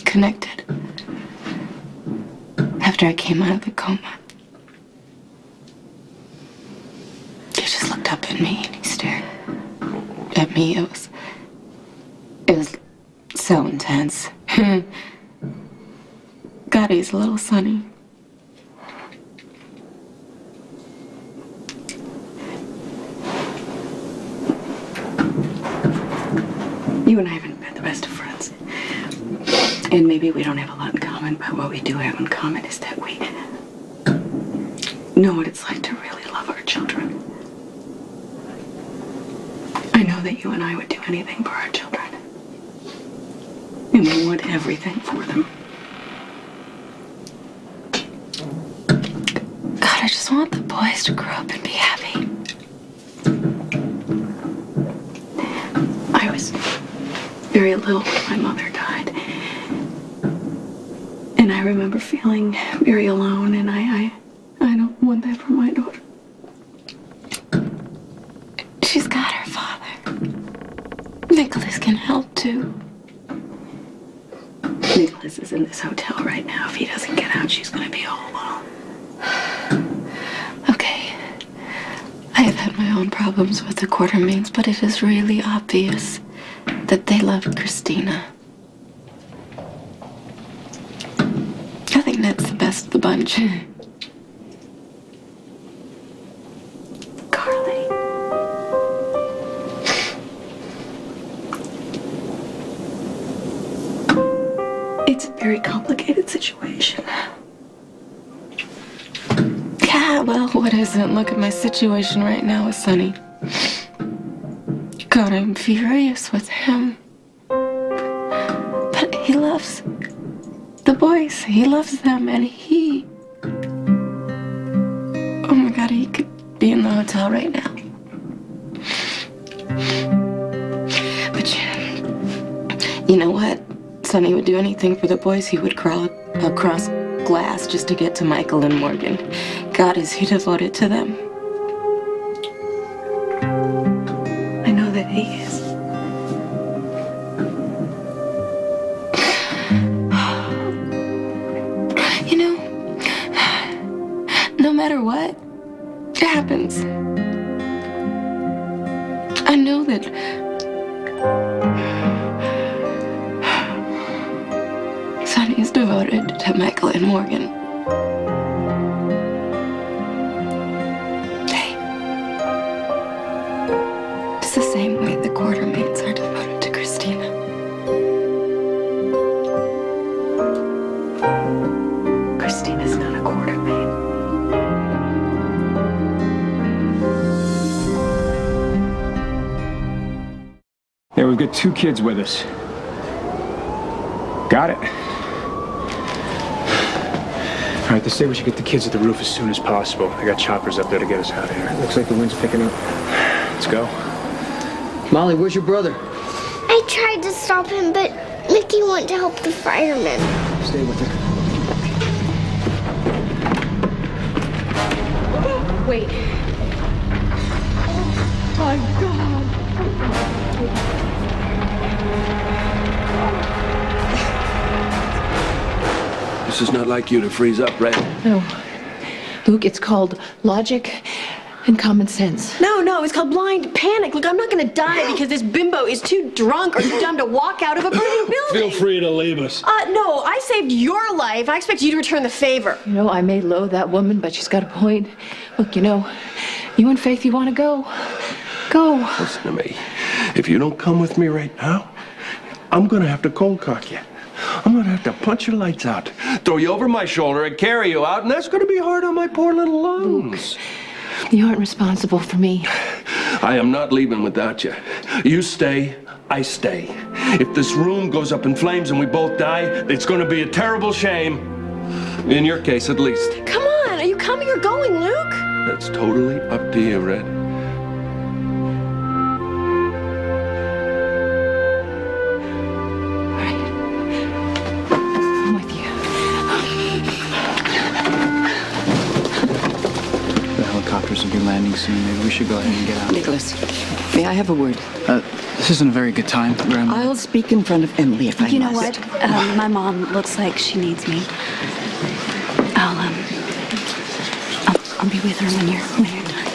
connected. After I came out of the coma. He just looked up at me and he stared at me. It was so intense. God, he's a little sunny. You and I haven't been the best of friends. And maybe we don't have a lot in common, but what we do have in common is that we know what it's like to really love our children. I know that you and I would do anything for our children. And we want everything for them. God, I just want the boys to grow up and be happy. I was very little when my mother died. And I remember feeling very alone, and I don't want that for my daughter. She's got her father. Nicholas can help too. Nicholas is in this hotel right now. If he doesn't get out, she's gonna be all alone. Okay. I have had my own problems with the Quartermains, but it is really obvious that they loved Christina. I think Ned's the best of the bunch. Carly. It's a very complicated situation. Kat. Yeah, well, what isn't? Look at my situation right now with Sonny. God, I'm furious with him. But he loves the boys. He loves them, and he... Oh my God, he could be in the hotel right now. But you know what? Sonny would do anything for the boys. He would crawl across glass just to get to Michael and Morgan. God, is he devoted to them? I know that he is. You know, no matter what happens, I know that Sonny is devoted to Michael and Morgan. It's the same way the Quartermains are devoted to Christina. Christina's not a Quartermain. Hey, we've got 2 kids with us. Got it. All right, they say we should get the kids at the roof as soon as possible. I got choppers up there to get us out of here. Looks like the wind's picking up. Let's go. Molly, where's your brother? I tried to stop him, but Mickey wanted to help the firemen. Stay with her. Wait. Oh my God. This is not like you to freeze up, right? No. Luke, it's called logic and common sense. No, it's called blind panic. Look, I'm not gonna die because this bimbo is too drunk or too dumb to walk out of a burning building. Feel free to leave us. No, I saved your life. I expect you to return the favor. You know, I may loathe that woman, but she's got a point. Look, you know, you and Faith, you want to go? Go. Listen to me. If you don't come with me right now, I'm gonna have to cold cock you. I'm gonna have to punch your lights out, throw you over my shoulder, and carry you out, and that's gonna be hard on my poor little lungs. You aren't responsible for me. I am not leaving without you. You stay, I stay. If this room goes up in flames and we both die, it's gonna be a terrible shame. In your case, at least. Come on, are you coming or going, Luke? That's totally up to you, Red. I'm with you. The helicopters will be landing soon. Maybe we should go ahead and get out. Nicholas, may I have a word? This isn't a very good time, Grandma. I'll speak in front of Emily if I must. You know what? My mom looks like she needs me. I'll be with her when you're done.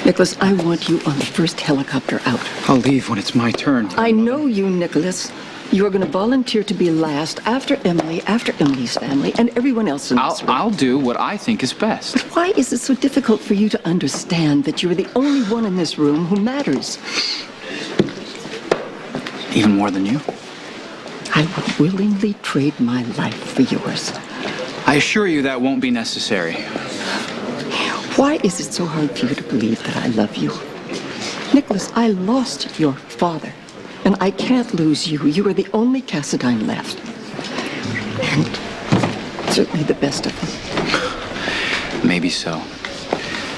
Nicholas, I want you on the first helicopter out. I'll leave when it's my turn. I know you, Nicholas. You are going to volunteer to be last after Emily, after Emily's family, and everyone else in this room. I'll do what I think is best. But why is it so difficult for you to understand that you are the only one in this room who matters? Even more than you? I would willingly trade my life for yours. I assure you that won't be necessary. Why is it so hard for you to believe that I love you? Nicholas, I lost your father, and I can't lose you. You are the only Cassadine left. And certainly the best of them. Maybe so.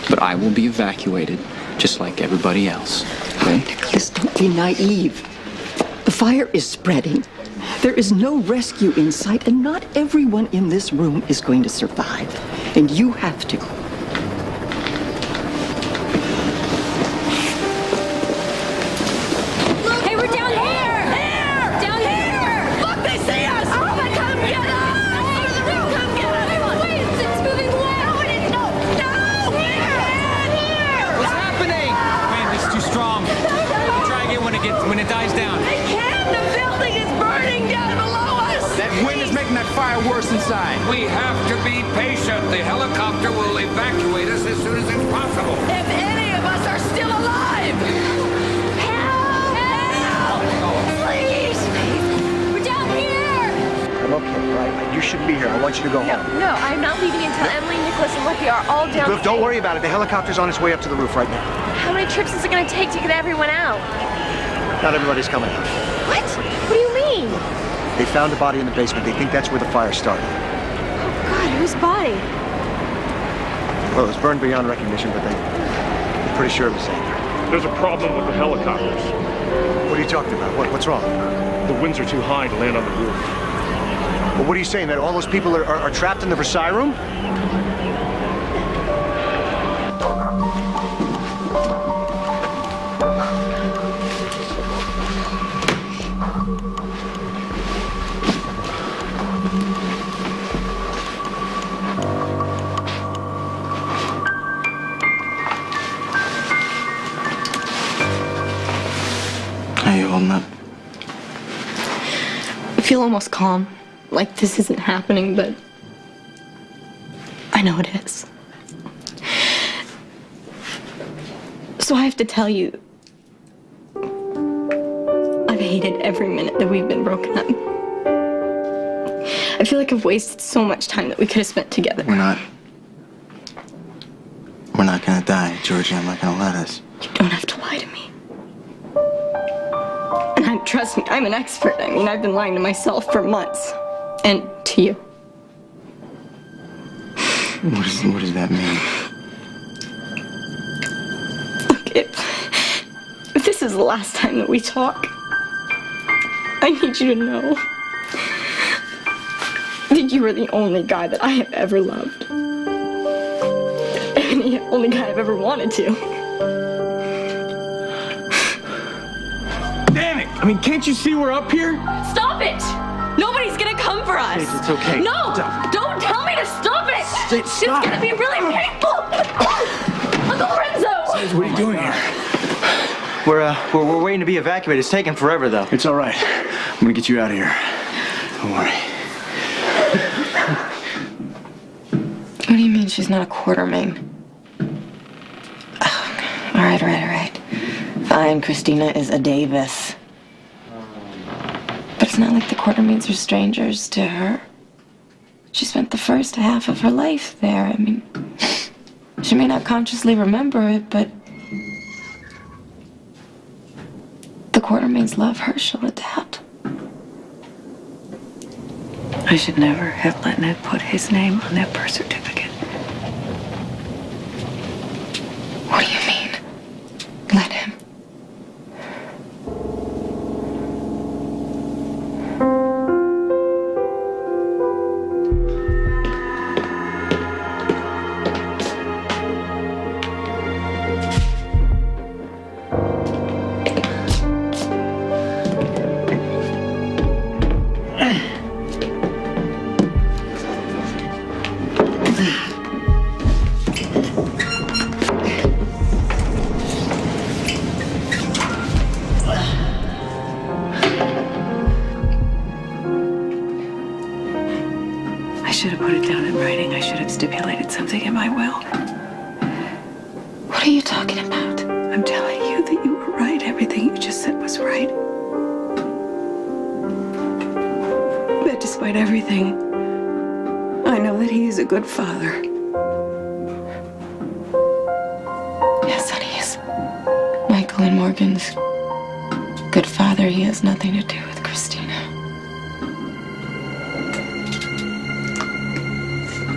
But I will be evacuated, just like everybody else. Okay? Nicholas, don't be naive. The fire is spreading. There is no rescue in sight, and not everyone in this room is going to survive. And you have to. Hey, we're down here! Here! Down here! Look, they see us! Oh, my, come get us! Hey, come get us! Wait, it's moving away! No! Here! What's happening? Man, this is too strong. We'll try again when it dies down. They can't! The building is burning down below us! That wind is making that fire worse inside. We have to be patient. The helicopter will evacuate us as soon as it's possible. If any of us are still alive! Help! Help! Please! We're down here! I'm okay, right? You shouldn't be here. I want you to go home. No, I'm not leaving until Emily, Nicholas, and Lucky are all down. Look, don't worry about it. The helicopter's on its way up to the roof right now. How many trips is it going to take to get everyone out? Not everybody's coming out. What? What do you mean? They found a body in the basement. They think that's where the fire started. God, whose body? Well, it was burned beyond recognition, but they're pretty sure it was Xander. There's a problem with the helicopters. What are you talking about? What's wrong? The winds are too high to land on the roof. Well, what are you saying, that all those people are trapped in the Versailles room? How you holding up? I feel almost calm. Like this isn't happening, but I know it is. So I have to tell you, I've hated every minute that we've been broken up. I feel like I've wasted so much time that we could have spent together. We're not gonna die, Georgie. I'm not gonna let us. You don't have to lie to me. And trust me, I'm an expert. I mean, I've been lying to myself for months. And to you. What does that mean? Look, if this is the last time that we talk, I need you to know that you are the only guy that I have ever loved. And the only guy I've ever wanted to. Damn it! I mean, can't you see we're up here? Stop it! Nobody's gonna come for us. It's okay. No! Don't tell me to stop it! Stop. It's gonna be really painful! Uncle Lorenzo! What are you doing here? We're waiting to be evacuated. It's taking forever, though. It's all right. I'm gonna get you out of here. Don't worry. What do you mean she's not a Quartermain? Oh, all right. Fine, Christina is a Davis. But it's not like the Quartermains are strangers to her. She spent the first half of her life there. I mean, she may not consciously remember it, but the Quartermains love her. She'll adapt. I should never have let Ned put his name on that birth certificate. What do you mean? Let him? I should have put it down in writing. I should have stipulated something in my will. What are you talking about? I'm telling you that you were right. Everything you just said was right. But despite everything, I know that he is a good father. Yes, honey, is Michael and Morgan's good father. He has nothing to do with Christina.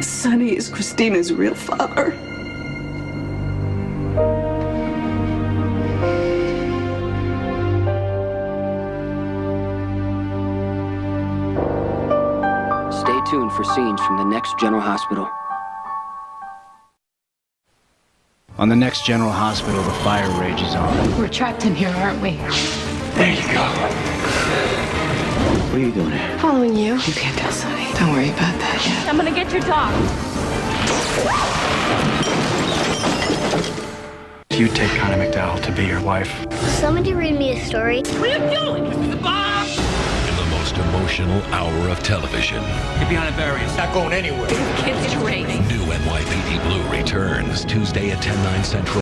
Sonny is Christina's real father. Stay tuned for scenes from the next General Hospital. On the next General Hospital, the fire rages on. We're trapped in here, aren't we? There you go. What are you doing here? Following you. You can't tell Sonny. Don't worry about that yet. I'm gonna get your dog. You take Connie McDowell to be your wife. Somebody read me a story. What are you doing? This is the bomb! In the most emotional hour of television. Get behind a barrier. It's not going anywhere. Kids training. New NYPD Blue returns Tuesday at 10/9 Central.